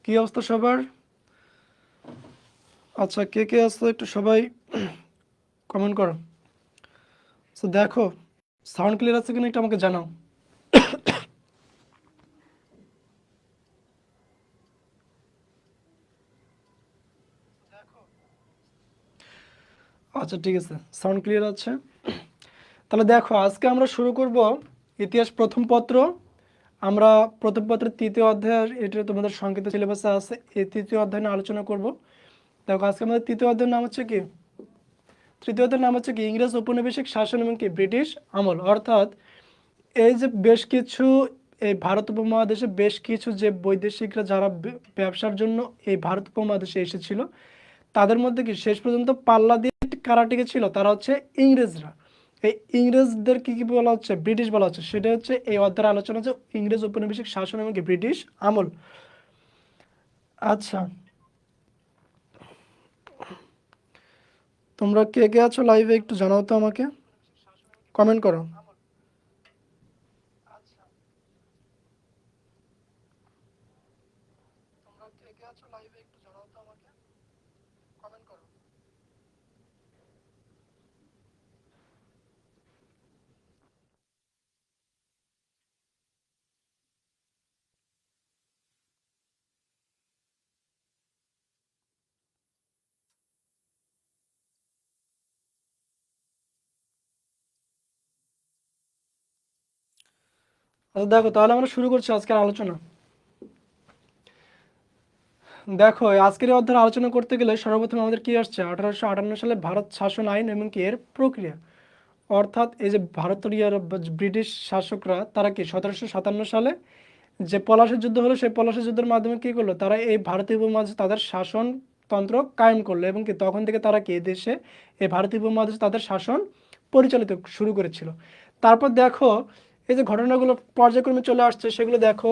কি অবস্থা সবার? আচ্ছা, কে কে আছো একটু সবাই কমেন্ট করো। তো দেখো, সাউন্ড ক্লিয়ার আছে কিনা একটু আমাকে জানাও। আচ্ছা ঠিক আছে, সাউন্ড ক্লিয়ার আছে। তাহলে দেখো, আজকে আমরা শুরু করব ইতিহাস প্রথম পত্র। আমরা প্রথম পত্রের তৃতীয় অধ্যায়ের, এটা তোমাদের সংক্ষিপ্ত সিলেবাসে আছে, এই তৃতীয় অধ্যায় নিয়ে আলোচনা করব। দেখো, আজকে আমাদের তৃতীয় অধ্যায়ের নাম হচ্ছে কি, তৃতীয় অধ্যায়ের নাম হচ্ছে কি ইংরেজ ঔপনিবেশিক শাসন এবং কি ব্রিটিশ আমল। অর্থাৎ এই যে বেশ কিছু, এই ভারত উপমহাদেশে বেশ কিছু যে বৈদেশিকরা যারা ব্যবসার জন্য এই ভারত উপমহাদেশে এসেছিল, তাদের মধ্যে কি শেষ পর্যন্ত পাল্লা দিয়ে কারা টিকে ছিল, তারা হচ্ছে ইংরেজরা। এই ইংরেজদের কি কি বলা হচ্ছে, ব্রিটিশ বলা হচ্ছে। সেটা হচ্ছে এই অধ্যায়ের আলোচনা হচ্ছে ইংরেজ ঔপনিবেশিক শাসন এবং কি ব্রিটিশ আমল। আচ্ছা, তোমরা কে কে আছো লাইভে একটু জানাও তো আমাকে, কমেন্ট করো। আচ্ছা দেখো, তাহলে আমরা শুরু করছি আজকের আলোচনা। দেখো, এই আজকের এই অধ্যায়ের আলোচনা করতে গেলে সর্বপ্রথম আমাদের কি আসছে, 1858 সালে ভারত শাসন আইন এবং কি এর প্রক্রিয়া। অর্থাৎ এই যে ভারতীয় ব্রিটিশ শাসকরা তারা কি 1757 সালে যে পলাশির যুদ্ধ হলো, সেই পলাশির যুদ্ধের মাধ্যমে কি করলো, তারা এই ভারতীয় উপমহাদেশে তাদের শাসনতন্ত্র কায়েম করলো এবং কি তখন থেকে তারা কি এই দেশে, এই ভারতীয় উপমহাদেশে তাদের শাসন পরিচালিত শুরু করেছিল। তারপর দেখো, এই যে ঘটনাগুলো পর্যায়ক্রমে চলে আসছে সেগুলো দেখো।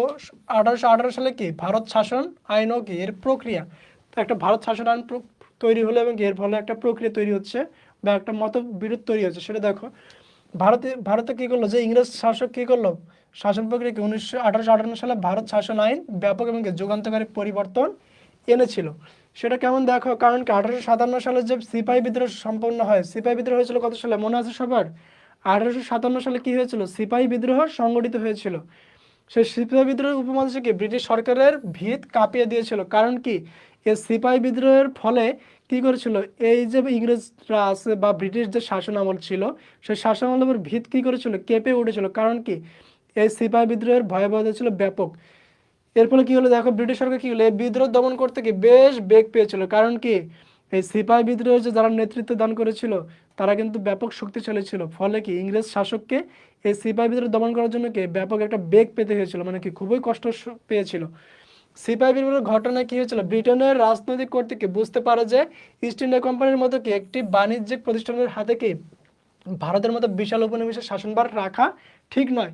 1818 সালে কি ভারত শাসন আইন ও কি এর প্রক্রিয়া, তো একটা ভারত শাসন আইন তৈরি হলো এবং এর ফলে একটা প্রক্রিয়া তৈরি হচ্ছে বা একটা মতবিরোধ তৈরি হচ্ছে। সেটা দেখো, ভারতে কি করলো, যে ইংরেজ শাসক কি করলো, শাসন প্রক্রিয়াকে 1858 সালে ভারত শাসন আইন ব্যাপক এবং কি যুগান্তকারী পরিবর্তন এনেছিল। সেটা কেমন দেখো, কারণ কি 1857 সালে যে সিপাহী বিদ্রোহ সম্পন্ন হয়, সিপাহী বিদ্রোহ হয়েছিল কত সালে মনে আছে সবার? 1857 সালে কি হয়েছিল, সিপাহী বিদ্রোহ সংগঠিত হয়েছিল। সেই সিপাহী বিদ্রোহের উপমহাদেশে কি ব্রিটিশ সরকারের ভিত কাঁপিয়ে দিয়েছিল। কারণ কি, এই সিপাহী বিদ্রোহের ফলে কি করেছিল, এই যে ইংরেজরা আছে বা ব্রিটিশ যে শাসন আমল ছিল, সেই শাসন আমলের ভিত কি করেছিল, কেঁপে উঠেছিল। কারণ কি, এই সিপাহী বিদ্রোহের ভয়াবহতা ছিল ব্যাপক। এর ফলে কি হলো দেখো, ব্রিটিশ সরকার কি হলো, এই বিদ্রোহ দমন করতে কি বেশ বেগ পেয়েছিল। কারণ কি, এই সিপাহী বিদ্রোহের যে যারা নেতৃত্ব দান করেছিল, তারা কিন্তু ব্যাপক শক্তিশালী ছিল। ফলে কি ইংরেজ শাসককে এই সিপাহী বিদ্রোহ দমন করার জন্য কি ব্যাপক একটা বেগ পেতে হয়েছিল, মানে কি খুবই কষ্ট পেয়েছিল। সিপাহী বিদ্রোহের ঘটনায় কি হয়েছিল, ব্রিটেনের রাজনৈতিক কর্তৃক বুঝতে পারে যে ইস্ট ইন্ডিয়া কোম্পানির মতো কি একটি বাণিজ্যিক প্রতিষ্ঠানের হাতে কি ভারতের মতো বিশাল উপনিবেশের শাসনভার রাখা ঠিক নয়।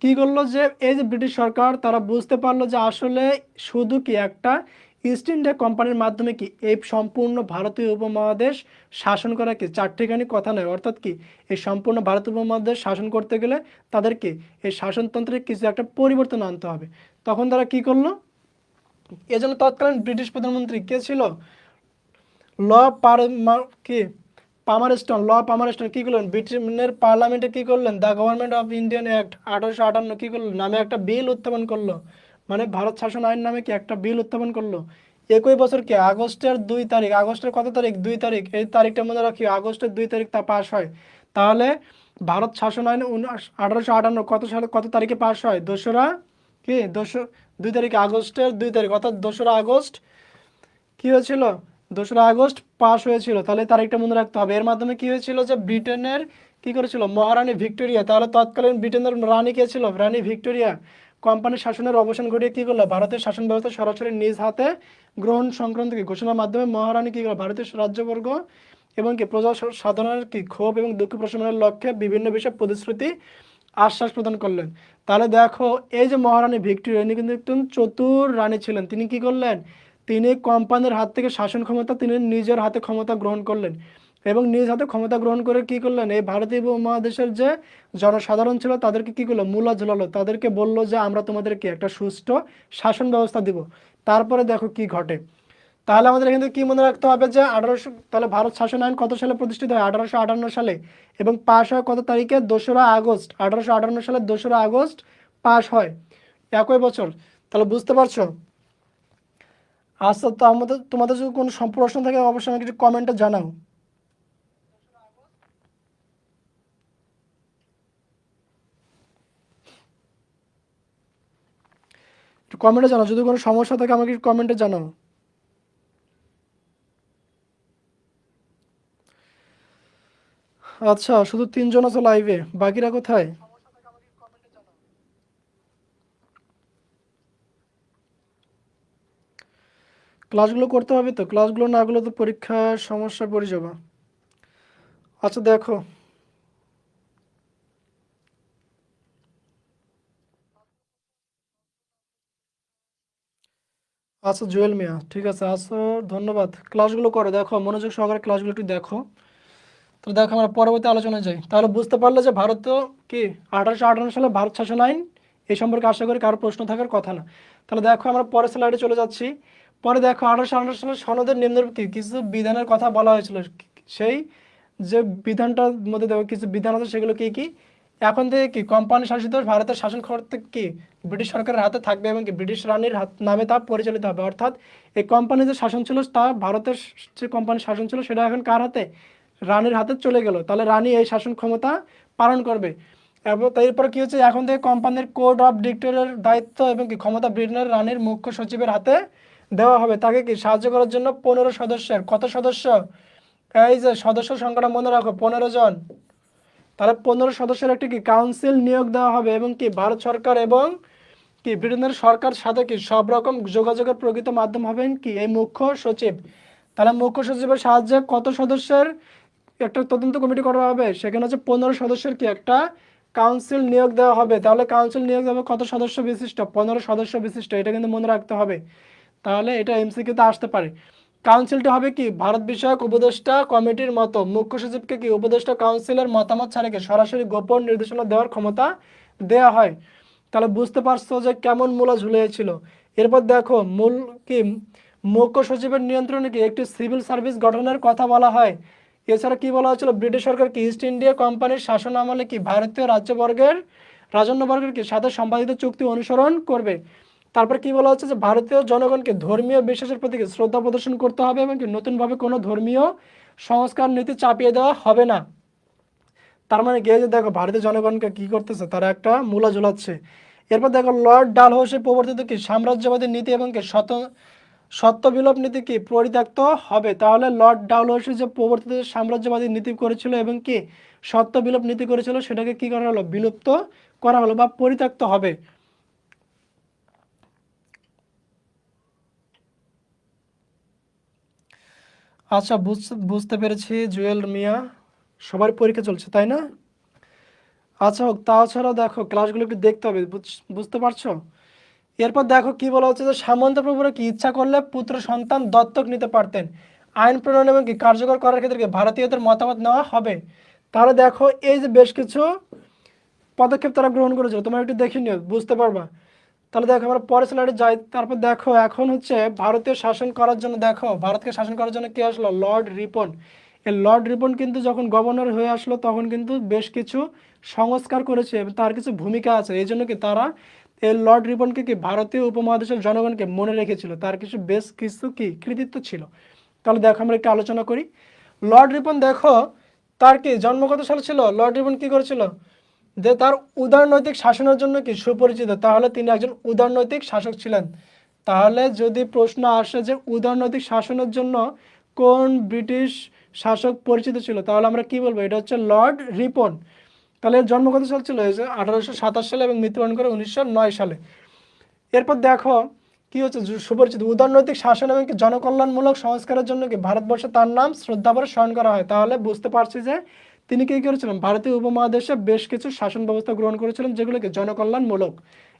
কি করলো, যে এই যে ব্রিটিশ সরকার তারা বুঝতে পারলো যে আসলে শুধু কি একটা ইস্ট ইন্ডিয়া কোম্পানির মাধ্যমে কি এই সম্পূর্ণ ভারতীয় উপমহাদেশ শাসন করা কি চারটিখানি কথা নয়। অর্থাৎ কি, এই সম্পূর্ণ ভারত উপমহাদেশ শাসন করতে গেলে তাদেরকে এই শাসনতন্ত্রে কিছু একটা পরিবর্তন আনতে হবে। তখন তারা কি করলো, এজন্য তৎকালীন ব্রিটিশ প্রধানমন্ত্রী কে ছিল, ল কি পামারস্টন, পামারস্টন কি করলেন, ব্রিটেনের পার্লামেন্টে কি করলেন, the government of Indian act 1858 কি করলো নামে একটা বিল উত্থাপন করলো। মানে ভারত শাসন আইন নামে কি একটা বিল উত্থাপন করলো। একই বছর কি আগস্টের 2 তারিখ, আগস্টের কত তারিখ, 2 তারিখ, এই তারিখটা মনে রাখি, আগস্টের 2 তারিখ তা পাশ হয়। তাহলে ভারত শাসন আইন 1858 কত সালে কত তারিখে পাশ হয়, দোসরা কি দোসরা 2 তারিখ, আগস্টের 2 তারিখ, অর্থাৎ 2রা আগস্ট কি হয়েছিল, 2রা আগস্ট পাস হয়েছিল। তাহলে তারিখটা মনে রাখতে হবে। এর মাধ্যমে কি হয়েছিল, যে ব্রিটেনের কি করেছিল, মহারানী ভিক্টোরিয়া, তাহলে তৎকালীন ব্রিটেনের রানী কে ছিল, রানী ভিক্টোরিয়া কোম্পানির শাসনের অবসান ঘটিয়ে কি করলো, ভারতের শাসন ব্যবস্থা সরাসরি নিজ হাতে গ্রহণ সংক্রান্ত কি ঘোষণার মাধ্যমে মহারানী কি করলো, ভারতীয় রাজ্যবর্গ এবং কি প্রজা সাধারণের কি ক্ষোভ এবং দুঃখ প্রশমনের লক্ষ্যে বিভিন্ন বিষয়ে প্রতিশ্রুতি আশ্বাস প্রদান করলেন। তাহলে দেখো, এই যে মহারানী ভিক্টোরিয়া ইনি কিন্তু একজন চতুর রানী ছিলেন। তিনি কি করলেন, তিনি কোম্পানির হাত থেকে শাসন ক্ষমতা তিনি নিজের হাতে ক্ষমতা গ্রহণ করলেন এবং নিজ হাতে ক্ষমতা গ্রহণ করে কি করলেন, এই ভারতীয় উপমহাদেশের যে জনসাধারণ ছিল তাদেরকে কি করলো, মূলা ঝুলালো, তাদেরকে বললো যে আমরা তোমাদেরকে একটা সুষ্ঠু শাসন ব্যবস্থা দিব। তারপরে দেখো কি ঘটে। তাহলে আমাদের এখান থেকে কি মনে রাখতে হবে যে 1800, তাহলে ভারত শাসন আইন কত সালে প্রতিষ্ঠিত হয়? 1858 সালে। এবং পাশ হয় কত তারিখে? 2রা আগস্ট। 1858 সালের 2রা আগস্ট পাশ হয়, একই বছর। তাহলে বুঝতে পারছো? আচ্ছা, তো আমাদের তোমাদের যদি কোনো প্রশ্ন থাকে অবশ্যই আমাকে একটু কমেন্টে জানাও। একটু কমেন্টে জানাও, যদি কোনো সমস্যা থাকে আমাকে একটু কমেন্টে জানাও। আচ্ছা, শুধু 3জন আছে লাইভে, বাকিরা কোথায়? ক্লাসগুলো করতে হবে তো, ক্লাসগুলো না করলে তো পরীক্ষার সমস্যায় পড়ে যাবে। আচ্ছা দেখো, আচ্ছা জুয়েল মিয়া, ঠিক আছে, আচ্ছা ধন্যবাদ। ক্লাসগুলো করো, দেখো মনোযোগ সহকারে ক্লাসগুলো একটু দেখো। তো দেখো আমরা পরবর্তী আলোচনায় যাই। তাহলে বুঝতে পারলে যে ভারত তো কি 1858 সালে ভারত শাসন আইন, এই সম্পর্কে আশা করি কারো প্রশ্ন থাকার কথা না। তাহলে দেখো আমরা পরের স্লাইডে চলে যাচ্ছি। পরে দেখো 1858 সালে সনদের নিম্নরূপ কি কিছু বিধানের কথা বলা হয়েছিল। সেই যে বিধানটার মধ্যে দেখো কিছু বিধান আছে, সেগুলো কি কি? এখন থেকে কি কোম্পানি শাসিত ভারতের শাসন করতে কি ব্রিটিশ সরকারের হাতে থাকবে এবং কি ব্রিটিশ রানীর হাত নামে তা পরিচালিত হবে। অর্থাৎ এই কোম্পানি যে শাসন ছিল, তা ভারতের যে কোম্পানির শাসন ছিল সেটা এখন কার হাতে? রানীর হাতে চলে গেল। তাহলে রানী এই শাসন ক্ষমতা পালন করবে। এবং এরপর কি হচ্ছে, এখন থেকে কোম্পানির কোড অফ ডিক্টেটরের দায়িত্ব এবং কি ক্ষমতা ব্রিটেনের রানীর মুখ্য সচিবের হাতে দেওয়া হবে। তাকে কি সাহায্য করার জন্য 15 সদস্যের, কত সদস্য? এই যে সদস্য সংখ্যাটা মনে রাখো, 15 জন। তাহলে 15 সদস্যের একটি কি কাউন্সিল নিয়োগ দেওয়া হবে এবং কি ভারত সরকার এবং কি ব্রিটেনের সরকার সাথে কি সব রকম যোগাযোগের প্রকৃত মাধ্যম হবেন কি এই মুখ্য সচিব। তাহলে মুখ্য সচিবের সাহায্যে কত সদস্যের একটা তদন্ত কমিটি করা হবে? সেখানে হচ্ছে 15 সদস্যের কি একটা কাউন্সিল নিয়োগ দেওয়া হবে। তাহলে কাউন্সিল নিয়োগ দেওয়া হবে কত সদস্য বিশিষ্ট? 15 সদস্য বিশিষ্ট। এটা কিন্তু মনে রাখতে হবে, তাহলে এটা এমসিকিউতে আসতে পারে। কাউন্সিলটা হবে কি ভারত বিষয়ক উপদেষ্টা কমিটির মতো। মুখ্য সচিবকে কি উপদেষ্টা কাউন্সিলের মতামত ছাড়া কি সরাসরি গোপন নির্দেশনা দেওয়ার ক্ষমতা দেয়া হয়। তাহলে বুঝতে পারছো যে কেমন মূলা ঝুলিয়েছিল। এরপর দেখো মূল কি মুখ্য সচিবের নিয়ন্ত্রণে কি একটি সিভিল সার্ভিস গঠনের কথা বলা হয়। এছাড়া কি বলা হয়েছিল, ব্রিটিশ সরকার কি ইস্ট ইন্ডিয়া কোম্পানির শাসন আমলে কি ভারতীয় রাজন্যবর্গের কি সাথে সম্পাদিত চুক্তি অনুসরণ করবে। তারপর কি বলা হচ্ছে যে ভারতীয় জনগণকে ধর্মীয় বিশ্বাসের প্রতি শ্রদ্ধা প্রদর্শন করতে হবে এবং কি নতুনভাবে কোনো ধর্মীয় সংস্কার নীতি চাপিয়ে দেওয়া হবে না। তার মানে গিয়ে যে দেখো ভারতীয় জনগণকে কি করতেছে, তারা একটা মূলা ঝুলাচ্ছে। এরপর দেখো লর্ড ডালহৌসি প্রবর্তিত কি সাম্রাজ্যবাদী নীতি এবং কি সত্য বিলোপ নীতি কি পরিত্যক্ত হবে। তাহলে লর্ড ডালহৌসি যে প্রবর্তিত সাম্রাজ্যবাদী নীতি করেছিল এবং কি সত্য বিলোপ নীতি করেছিল, সেটাকে কি করা হলো? বিলুপ্ত করা হলো বা পরিত্যক্ত হবে। আচ্ছা, বুঝতে পেরেছি জুয়েল মিয়া, সবার পরীক্ষা চলছে তাই না? আচ্ছা হোক, তাছাড়া দেখো ক্লাসগুলো একটু দেখতে হবে, বুঝতে পারছো? এরপর দেখো কি বলা হচ্ছে যে সামন্তপ্রভুরা কি ইচ্ছা করলে পুত্র সন্তান দত্তক নিতে পারতেন। আইন প্রণয়ন এবং কি কার্যকর করার ক্ষেত্রে কি ভারতীয়দের মতামত নেওয়া হবে। তাহলে দেখো এই যে বেশ কিছু পদক্ষেপ তারা গ্রহণ করেছিল, তোমরা একটু দেখে নিও, বুঝতে পারবা। তাহলে দেখো আমরা পরের স্লাইডে যাই। তারপর দেখো এখন হচ্ছে ভারতীয় শাসন করার জন্য, দেখো ভারতকে শাসন করার জন্য কে আসলো? লর্ড রিপন। এই লর্ড রিপন কিন্তু যখন গভর্নর হয়ে আসলো তখন কিন্তু বেশ কিছু সংস্কার করেছে এবং তার কিছু ভূমিকা আছে। এই জন্য কি তারা এই লর্ড রিপনকে কি ভারতীয় উপমহাদেশের জনগণকে মনে রেখেছিল, তার কিছু বেশ কিছু কি কৃতিত্ব ছিল। তাহলে দেখো আমরা একটু আলোচনা করি। লর্ড রিপন দেখো তার কি জন্ম কত সালে ছিল? লর্ড রিপন কি করেছিল যে তার উদারনৈতিক শাসনের জন্য কি সুপরিচিত। তাহলে তিনি একজন উদারনৈতিক শাসক ছিলেন। তাহলে যদি প্রশ্ন আসে যে উদারনৈতিক শাসনের জন্য কোন ব্রিটিশ শাসক পরিচিত ছিল, তাহলে আমরা কি বলবো? এটা হচ্ছে লর্ড রিপন। তাহলে এর জন্ম কত সাল ছিল? এই যে 1827 সালে এবং মৃত্যুবরণ করে 1909 সালে। এরপর দেখো কি হচ্ছে সুপরিচিত উদারনৈতিক শাসন এবং কি জনকল্যাণমূলক সংস্কারের জন্য কি ভারতবর্ষে তার নাম শ্রদ্ধাভরে স্মরণ করা হয়। তাহলে বুঝতে পারছি যে তিনি কি করেছিলেন, ভারতীয় উপমহাদেশে বেশ কিছু শাসন ব্যবস্থা গ্রহণ করেছিলেন যেগুলোকে জনকল্যাণমূলক।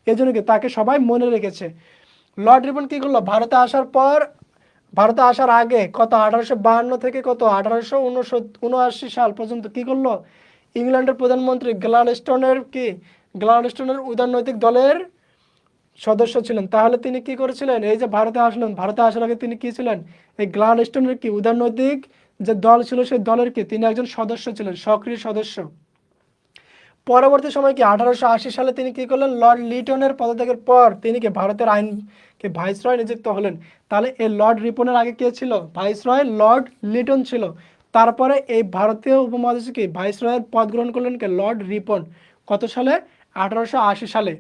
এই জন্য কি তাকে সবাই মনে রেখেছে। লর্ড রিপন কি করলো ভারতে আসার পর, ভারতে আসার আগে কত 1852 থেকে কত 1879 সাল পর্যন্ত কি করলো? ইংল্যান্ডের প্রধানমন্ত্রী গ্লাডস্টোনের কি গ্লাডস্টোনের উদারনৈতিক দলের সদস্য ছিলেন। তাহলে তিনি কি করেছিলেন, এই যে ভারতে আসলেন, ভারতে আসার আগে তিনি কি ছিলেন, এই গ্লাডস্টোনের কি উদারনৈতিক যে দল ছিল সেই দলের কি তিনি একজন সদস্য ছিলেন, সক্রিয় সদস্য। পরবর্তী সময় কি 1880 সালে তিনি কি করলেন, লর্ড লিটনের পদত্যাগের পর তিনি কি ভারতের আইন কি ভাইসরয় নিযুক্ত হলেন। তাহলে এই লর্ড রিপনের আগে কে ছিল, ভাইসরয় লর্ড লিটন ছিল। তারপরে এই ভারতীয় উপমহাদেশে কি ভাইসরয়ের পদ গ্রহণ করলেন কে, লর্ড রিপন। কত সালে, 1880 সালে।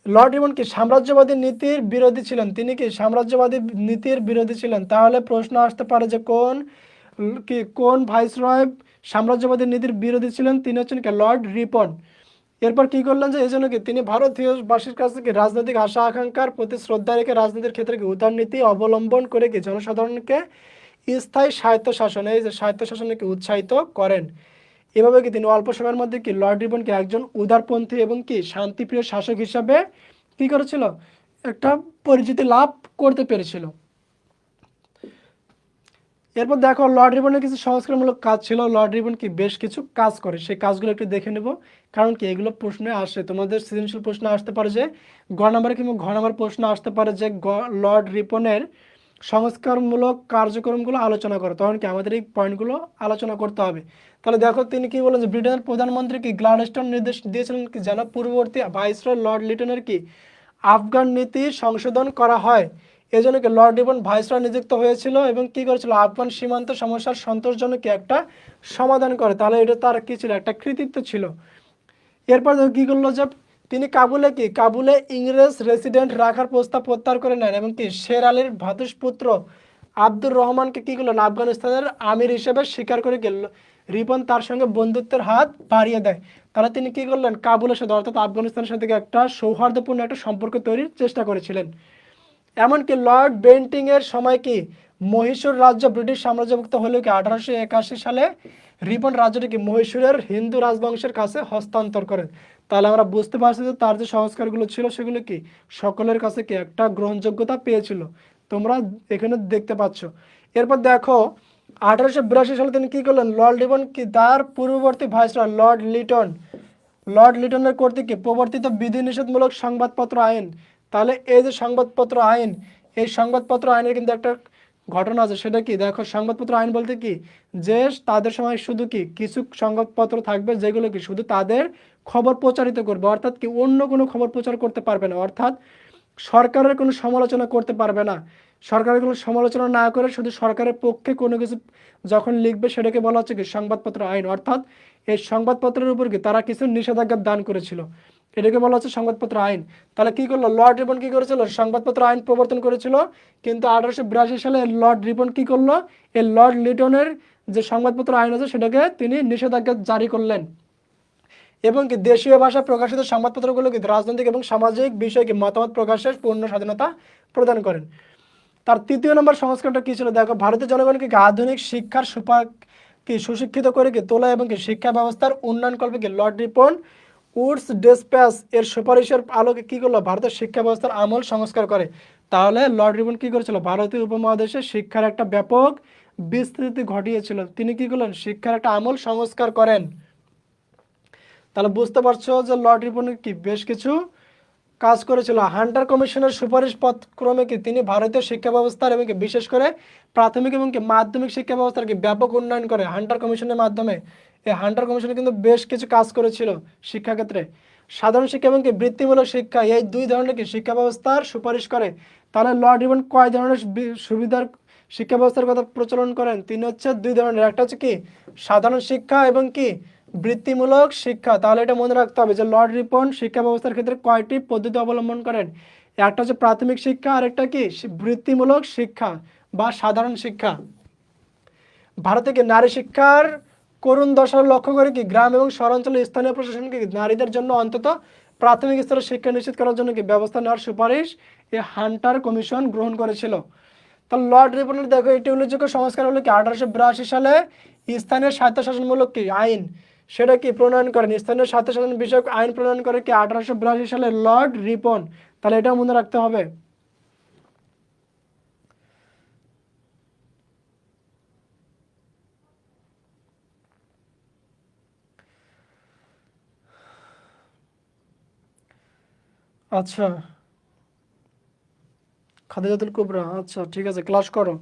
লর্ড রিপন কি সাম্রাজ্যবাদী নীতির বিরোধী ছিলেন, তিনি কি সাম্রাজ্যবাদী নীতির বিরোধী ছিলেন। তাহলে প্রশ্ন আসতে পারে যে কোন ভাইসরয় সাম্রাজ্যবাদী নীতির বিরোধী ছিলেন, তিনি হচ্ছেন কি লর্ড রিপন। এরপর কি করলেন যে এই জন্য কি তিনি ভারতীয় বাসীর কাছ থেকে রাজনৈতিক আশা আকাঙ্ক্ষার প্রতি শ্রদ্ধা রেখে রাজনীতির ক্ষেত্রে কি উদারনীতি অবলম্বন করে কি জনসাধারণকে স্থায়ী স্বায়ত্তশাসন, এই যে স্বায়ত্তশাসনকে উৎসাহিত করেন। এভাবে কি তিনি অল্প সময়ের মধ্যে কি লর্ড রিপনকে একজন উদারপন্থী এবং কি শান্তিপ্রিয় শাসক হিসাবে কি করেছিল, একটা পরিচিতি লাভ করতে পেরেছিল। এরপর দেখো লর্ড রিপনের কিছু সংস্কারমূলক কাজ ছিল। লর্ড রিপন কি বেশ কিছু কাজ করে, সেই কাজগুলো একটু দেখে নেব। কারণ কি এগুলো প্রশ্নে আসে, তোমাদের সৃজনশীল প্রশ্ন আসতে পারে যে গ নাম্বার কিংবা ঘ নাম্বার প্রশ্ন আসতে পারে যে লর্ড রিপনের সংস্কারমূলক কার্যক্রমগুলো আলোচনা করো, তখন কি আমাদের এই পয়েন্টগুলো আলোচনা করতে হবে। তাহলে দেখো তিনি কি বলেন যে ব্রিটেনের প্রধানমন্ত্রী কি গ্লাডস্টোন নির্দেশ দিয়েছিলেন কি যেন পূর্ববর্তী ভাইসরয় লর্ড লিটনের কি আফগান নীতি সংশোধন করা হয়। এজন্য কি লর্ড রিপন ভাইসরয় নিযুক্ত হয়েছিল এবং কি করেছিল, আফগান সীমান্ত সমস্যার সন্তোষজনক কি একটা সমাধান করে। তাহলে এটা তার কি ছিল, একটা কৃতিত্ব ছিল। এরপর কি করলো যে তিনি কাবুলে ইংরেজ রেসিডেন্ট রাখার প্রস্তাব প্রত্যাহার করে নেন এবং কি শের আলীর ভ্রাতুষ্পুত্র আব্দুর রহমানকে কি করলেন আফগানিস্তানের আমির হিসেবে স্বীকার করে গেল। রিপন তার সঙ্গে বন্ধুত্বের হাত বাড়িয়ে দেয়। তাহলে তিনি কি করলেন, কাবুলের সাথে অর্থাৎ আফগানিস্তানের সাথে একটা সৌহার্দ্যপূর্ণ একটা সম্পর্ক তৈরির চেষ্টা করেছিলেন। এমনকি লর্ড বেন্টিং এর সময় কি মহীশূর রাজ্য ব্রিটিশ সাম্রাজ্যভুক্ত হলেও কি 1881 সালে রিপন রাজ্যটি কি মহীশূরের হিন্দু রাজবংশের কাছে হস্তান্তর করেন। তাহলে আমরা বুঝতে পারছি যে তার যে সংস্কারগুলো ছিল সেগুলো কি সকলের কাছে কি একটা গ্রহণযোগ্যতা পেয়েছিল, তোমরা এখানে দেখতে পাচ্ছ। এরপর দেখো 1882 সালে তিনি কি করলেন, লর্ড রিপন কি তার পূর্ববর্তী ভাইসরয় লর্ড লিটনের কর্তৃক প্রবর্তিত বিধিনিষেধমূলক সংবাদপত্র আইন। তাহলে এই যে সংবাদপত্র আইন, এই সংবাদপত্র আইনের কিন্তু একটা ঘটনা আছে, সেটা কি দেখো, সংবাদপত্র আইন বলতে কি যে তাদের সময় শুধু কি কিছু সংবাদপত্র থাকবে যেগুলো কি শুধু তাদের খবর প্রচারিত করবে, অর্থাৎ কি অন্য কোনো খবর প্রচার করতে পারবে না, অর্থাৎ সরকারের কোনো সমালোচনা করতে পারবে না। সরকারের কোনো সমালোচনা না করে শুধু সরকারের পক্ষে কোনো কিছু যখন লিখবে সেটাকে বলা হচ্ছে কি সংবাদপত্র আইন। অর্থাৎ এই সংবাদপত্রের উপর কি তারা কিছু নিষেধাজ্ঞা দান করেছিল, এটাকে বলা হচ্ছে সংবাদপত্র আইন। তাহলে কি করলো, লর্ড রিপন কি করেছিল, সংবাদপত্র আইন প্রবর্তন করেছিল। কিন্তু 1882 সালে লর্ড রিপন কি করলো, এই লর্ড লিটনের যে সংবাদপত্র আইন আছে সেটাকে তিনি নিষেধাজ্ঞা জারি করলেন। এবং কি দেশীয় ভাষায় প্রকাশিত সংবাদপত্রগুলো কি রাজনৈতিক এবং সামাজিক বিষয়ে কি মতামত প্রকাশের পূর্ণ স্বাধীনতা প্রদান করেন। তার তৃতীয় নম্বর সংস্কারটা কি ছিল, দেখো ভারতের জনগণকে কি আধুনিক শিক্ষার কি সুশিক্ষিত করে কি তোলা এবং কি শিক্ষা ব্যবস্থার উন্নয়ন করবে কি লর্ড রিপন উডস ডেসপ্যাচ এর সুপারিশের আলোকে কি করলো, ভারতের শিক্ষা ব্যবস্থার আমূল সংস্কার করে। তাহলে লর্ড রিপন কি করেছিল, ভারতীয় উপমহাদেশে শিক্ষার একটা ব্যাপক বিস্তৃতি ঘটিয়েছিল। তিনি কি করলেন, শিক্ষার একটা আমূল সংস্কার করেন। তাহলে বুঝতে পারছো যে লর্ড রিপনের কি বেশ কিছু কাজ করেছিল। হান্টার কমিশনের সুপারিশ পথক্রমে কি তিনি ভারতীয় শিক্ষা ব্যবস্থার এবং কি বিশেষ করে প্রাথমিক এবং কি মাধ্যমিক শিক্ষা ব্যবস্থার কি ব্যাপক উন্নয়ন করে হান্টার কমিশনের মাধ্যমে। এই হান্টার কমিশনে কিন্তু বেশ কিছু কাজ করেছিল শিক্ষাক্ষেত্রে। সাধারণ শিক্ষা এবং কি বৃত্তিমূলক শিক্ষা, এই দুই ধরনের কি শিক্ষা ব্যবস্থার সুপারিশ করে। তাহলে লর্ড রিপন কয় ধরনের সুবিধার শিক্ষা ব্যবস্থার কথা প্রচলন করেন, তিনি হচ্ছে দুই ধরনের, একটা হচ্ছে কি সাধারণ শিক্ষা এবং কি বৃত্তিমূলক শিক্ষা। তাহলে এটা মনে রাখতে হবে যে লর্ড রিপন শিক্ষা ব্যবস্থার ক্ষেত্রে কয়টি পদ্ধতি অবলম্বন করেন, একটা হচ্ছে প্রাথমিক শিক্ষা আর একটা কি বৃত্তিমূলক শিক্ষা বা সাধারণ শিক্ষা। ভারতে কি নারী শিক্ষার করুণ দশা লক্ষ্য করে কি গ্রাম এবং শহরাঞ্চলে স্থানীয় প্রশাসনকে নারীদের জন্য অন্তত প্রাথমিক স্তরে শিক্ষা নিশ্চিত করার জন্য কি ব্যবস্থা নেওয়ার সুপারিশ এই হান্টার কমিশন গ্রহণ করেছিল। তাহলে লর্ড রিপনের দেখো একটি উল্লেখযোগ্য সংস্কার হলো কি 1882 সালে স্থানীয় স্বায়ত্তশাসনমূলক কি আইন সেটা কি প্রণয়ন করেন, স্থানীয় স্বায়ত্তশাসন বিষয়ক আইন প্রণয়ন করে কি 1882 সালে লর্ড রিপন। তাহলে এটাও মনে রাখতে হবে। আচ্ছা, খাদিজাতুল কুবরা, আচ্ছা ঠিক আছে, ক্লাস করো।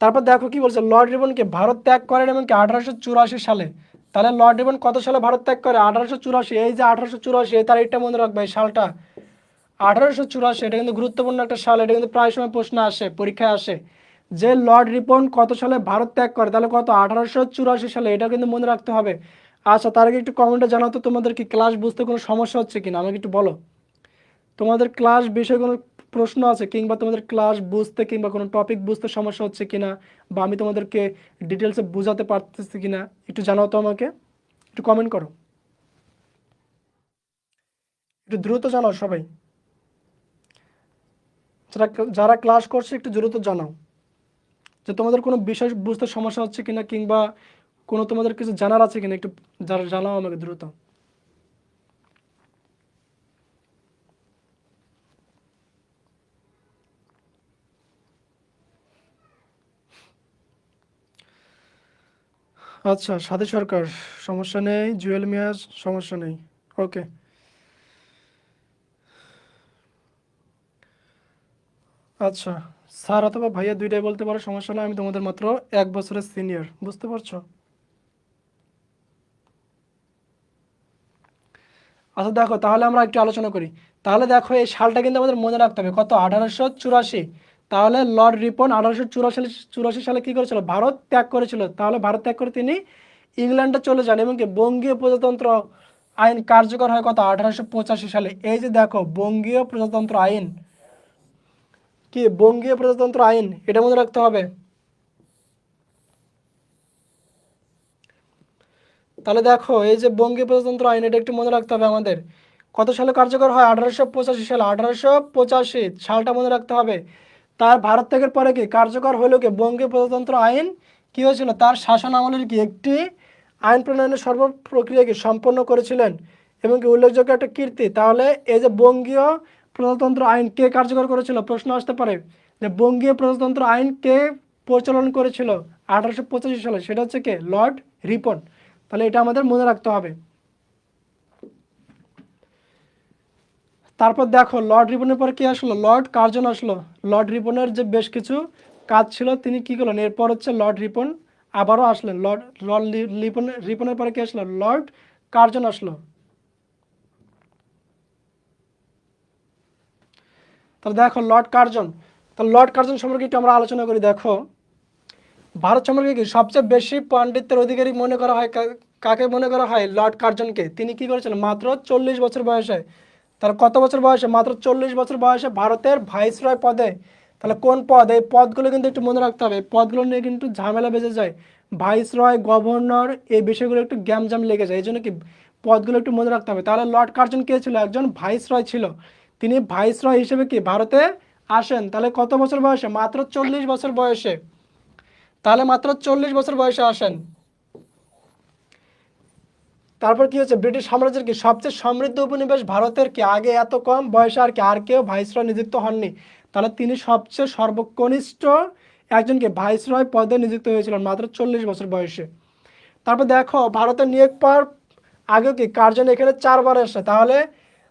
তারপর দেখো কি বলছে, লর্ড রিপনকে ভারত ত্যাগ করেন এবং কি 1884 সালে। তাহলে লর্ড রিপন কত সালে ভারত ত্যাগ করে? 1884। এই যে 1884, এই তারিখটা মনে রাখবে, এই সালটা 1884। এটা কিন্তু গুরুত্বপূর্ণ একটা সাল, এটা কিন্তু প্রায় সময় প্রশ্ন আসে, পরীক্ষায় আসে যে লর্ড রিপন কত সালে ভারত ত্যাগ করে, তাহলে কত? 1884 সালে, এটা কিন্তু মনে রাখতে হবে। আচ্ছা, তার আগে একটু কমেন্টে জানাও তো তোমাদের কি ক্লাস বুঝতে কোনো সমস্যা হচ্ছে কিনা, আমাকে একটু বলো। তোমাদের ক্লাস বিষয়ে কোনো প্রশ্ন আছে, কিংবা তোমাদের ক্লাস বুঝতে কিংবা কোনো টপিক বুঝতে সমস্যা হচ্ছে কিনা, বা আমি তোমাদেরকে ডিটেলসে বোঝাতে পারতেছি কিনা, একটু জানাও তো আমাকে, একটু কমেন্ট করো, একটু দ্রুত জানাও সবাই। যারা যারা ক্লাস করছে একটু দ্রুত জানাও যে তোমাদের কোনো বিষয় বুঝতে সমস্যা হচ্ছে কিনা, কিংবা কোনো তোমাদের কিছু জানার আছে কিনা, একটু যারা জানাও আমাকে দ্রুত। আচ্ছা, সাথী সরকার সমস্যা নেই, জুয়েল মিয়া সমস্যা নেই, ওকে। আচ্ছা, স্যার অথবা ভাইয়া দুইটাই বলতে পারো, সমস্যা নেই, আমি তোমাদের মাত্র 1 বছরের সিনিয়র, বুঝতে পারছো? আচ্ছা দেখো, তাহলে আমরা একটু আলোচনা করি। তাহলে দেখো, এই সালটা কিন্তু আমাদের মনে রাখতে হবে, কত? 1884। তাহলে লর্ড রিপন 1884 সালে কি করেছিল? ভারত ত্যাগ করেছিল। তাহলে ভারত ত্যাগ করে তিনি ইংল্যান্ডে চলে যান, এবং কি বঙ্গীয় প্রজাতন্ত্র আইন কার্যকর হয় কত? 1885 সালে। এই যে দেখো, বঙ্গীয় প্রজাতন্ত্র আইন, কি বঙ্গীয় প্রজাতন্ত্র আইন, এটা মনে রাখতে হবে। তাহলে দেখো, এই যে বঙ্গীয় প্রজাতন্ত্র আইন, এটা একটু মনে রাখতে হবে আমাদের। কত সালে কার্যকর হয়? 1885 সালে। 1885 সালটা মনে রাখতে হবে। তার ভারত ত্যাগের পরে কি কার্যকর হলো কি বঙ্গীয় প্রজাতন্ত্র আইন? কি হয়েছিল? তার শাসন আমলের কি একটি আইন প্রণয়নের সর্ব প্রক্রিয়া কি সম্পন্ন করেছিলেন, এবং কি উল্লেখযোগ্য একটা কীর্তি। তাহলে এই যে বঙ্গীয় প্রজাতন্ত্র আইন কে কার্যকর করেছিল, প্রশ্ন আসতে পারে যে বঙ্গীয় প্রজাতন্ত্র আইন কে প্রচলন করেছিল 1885 সালে? সেটা হচ্ছে কে? লর্ড রিপন। তাহলে এটা আমাদের মনে রাখতে হবে। তারপর দেখো, লর্ড রিপনের পরে কি আসলো? লর্ড কার্জন আসলো। লর্ড রিপনের যে বেশ কিছু কাজ ছিল, তিনি কি করলেন? এরপর হচ্ছে লর্ড রিপন আবারও আসলেন। লর্ড লর্ড রিপনের পরে কি আসলো? লর্ড কার্জন আসলো। তাহলে দেখো, লর্ড কার্জন, তাহলে লর্ড কার্জন সম্পর্কে একটু আমরা আলোচনা করি। দেখো, ভারত সম্পর্কে কি সবচেয়ে বেশি পাণ্ডিত্যের অধিকারী মনে করা হয় কাকে মনে করা হয়? লর্ড কার্জনকে। তিনি কি করেছিলেন? মাত্র 40 বছর বয়সে। তার কত বছর বয়সে? মাত্র 40 বছর বয়সে ভারতের ভাইসরয় পদে। তাহলে কোন পদ? এই পদগুলো কিন্তু একটু মনে রাখতে হবে, এই পদগুলো নিয়ে কিন্তু ঝামেলা বেঁচে যায়। ভাইসরয়, গভর্নর, এই বিষয়গুলো একটু গ্যামজাম লেগে যায়, এই জন্য কি পদগুলো একটু মনে রাখতে হবে। তাহলে লর্ড কার্জন কে ছিল? একজন ভাইসরয় ছিল। তিনি ভাইসরয় হিসেবে কি ভারতে আসেন। তাহলে কত বছর বয়সে? মাত্র 40 বছর বয়সে। তাহলে মাত্র 40 বছর বয়সে আসেন। তারপর কি হচ্ছে? ব্রিটিশ সাম্রাজ্যের কি সবচেয়ে সমৃদ্ধ উপনিবেশ ভারতের কি আগে এত কম বয়সে আর কেউ ভাইসরয় নিযুক্ত হননি। তাহলে তিনি সবচেয়ে সর্বকনিষ্ঠ একজনকে ভাইসরয় পদে নিযুক্ত হয়েছিলেন মাত্র 40 বছর বয়সে। তারপর দেখো, ভারতের নিয়োগ পাওয়ার আগে কি কার্জন এখানে 4 বার আসে। তাহলে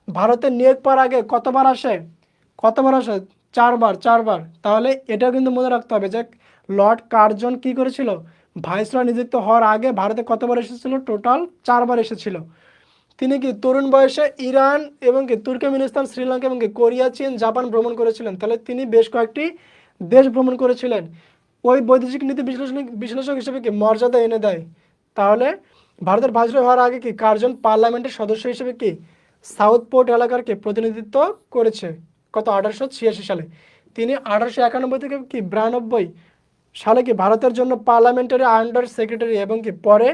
ভারতের নিয়োগ পাওয়ার আগে কতবার আসে? কতবার আসে? 4 বার। তাহলে এটাও কিন্তু মনে রাখতে হবে যে লর্ড কার্জন কি করেছিল? ভাইসরয় নিযুক্ত হওয়ার আগে ভারতে কতবার এসেছিল? টোটাল 4 বার এসেছিল। তিনি কি তরুণ বয়সে ইরান এবং কি তুর্কমেনিস্তান, শ্রীলঙ্কা এবং কি কোরিয়া, চীন, জাপান ভ্রমণ করেছিলেন। তাহলে তিনি বেশ কয়েকটি দেশ ভ্রমণ করেছিলেন। ওই বৈদেশিক নীতি বিশ্লেষক হিসেবে কি মর্যাদা এনে দেয়। তাহলে ভারতের ভাইসরয় হওয়ার আগে কি কার্জন পার্লামেন্টের সদস্য হিসেবে কি সাউথ পোর্ট এলাকার কি প্রতিনিধিত্ব করেছে কত? 1886 সালে। তিনি 1891 থেকে কি 92 সালে কি ভারতের জন্য পার্লামেন্টারি আন্ডার সেক্রেটারি, এবং কি পরে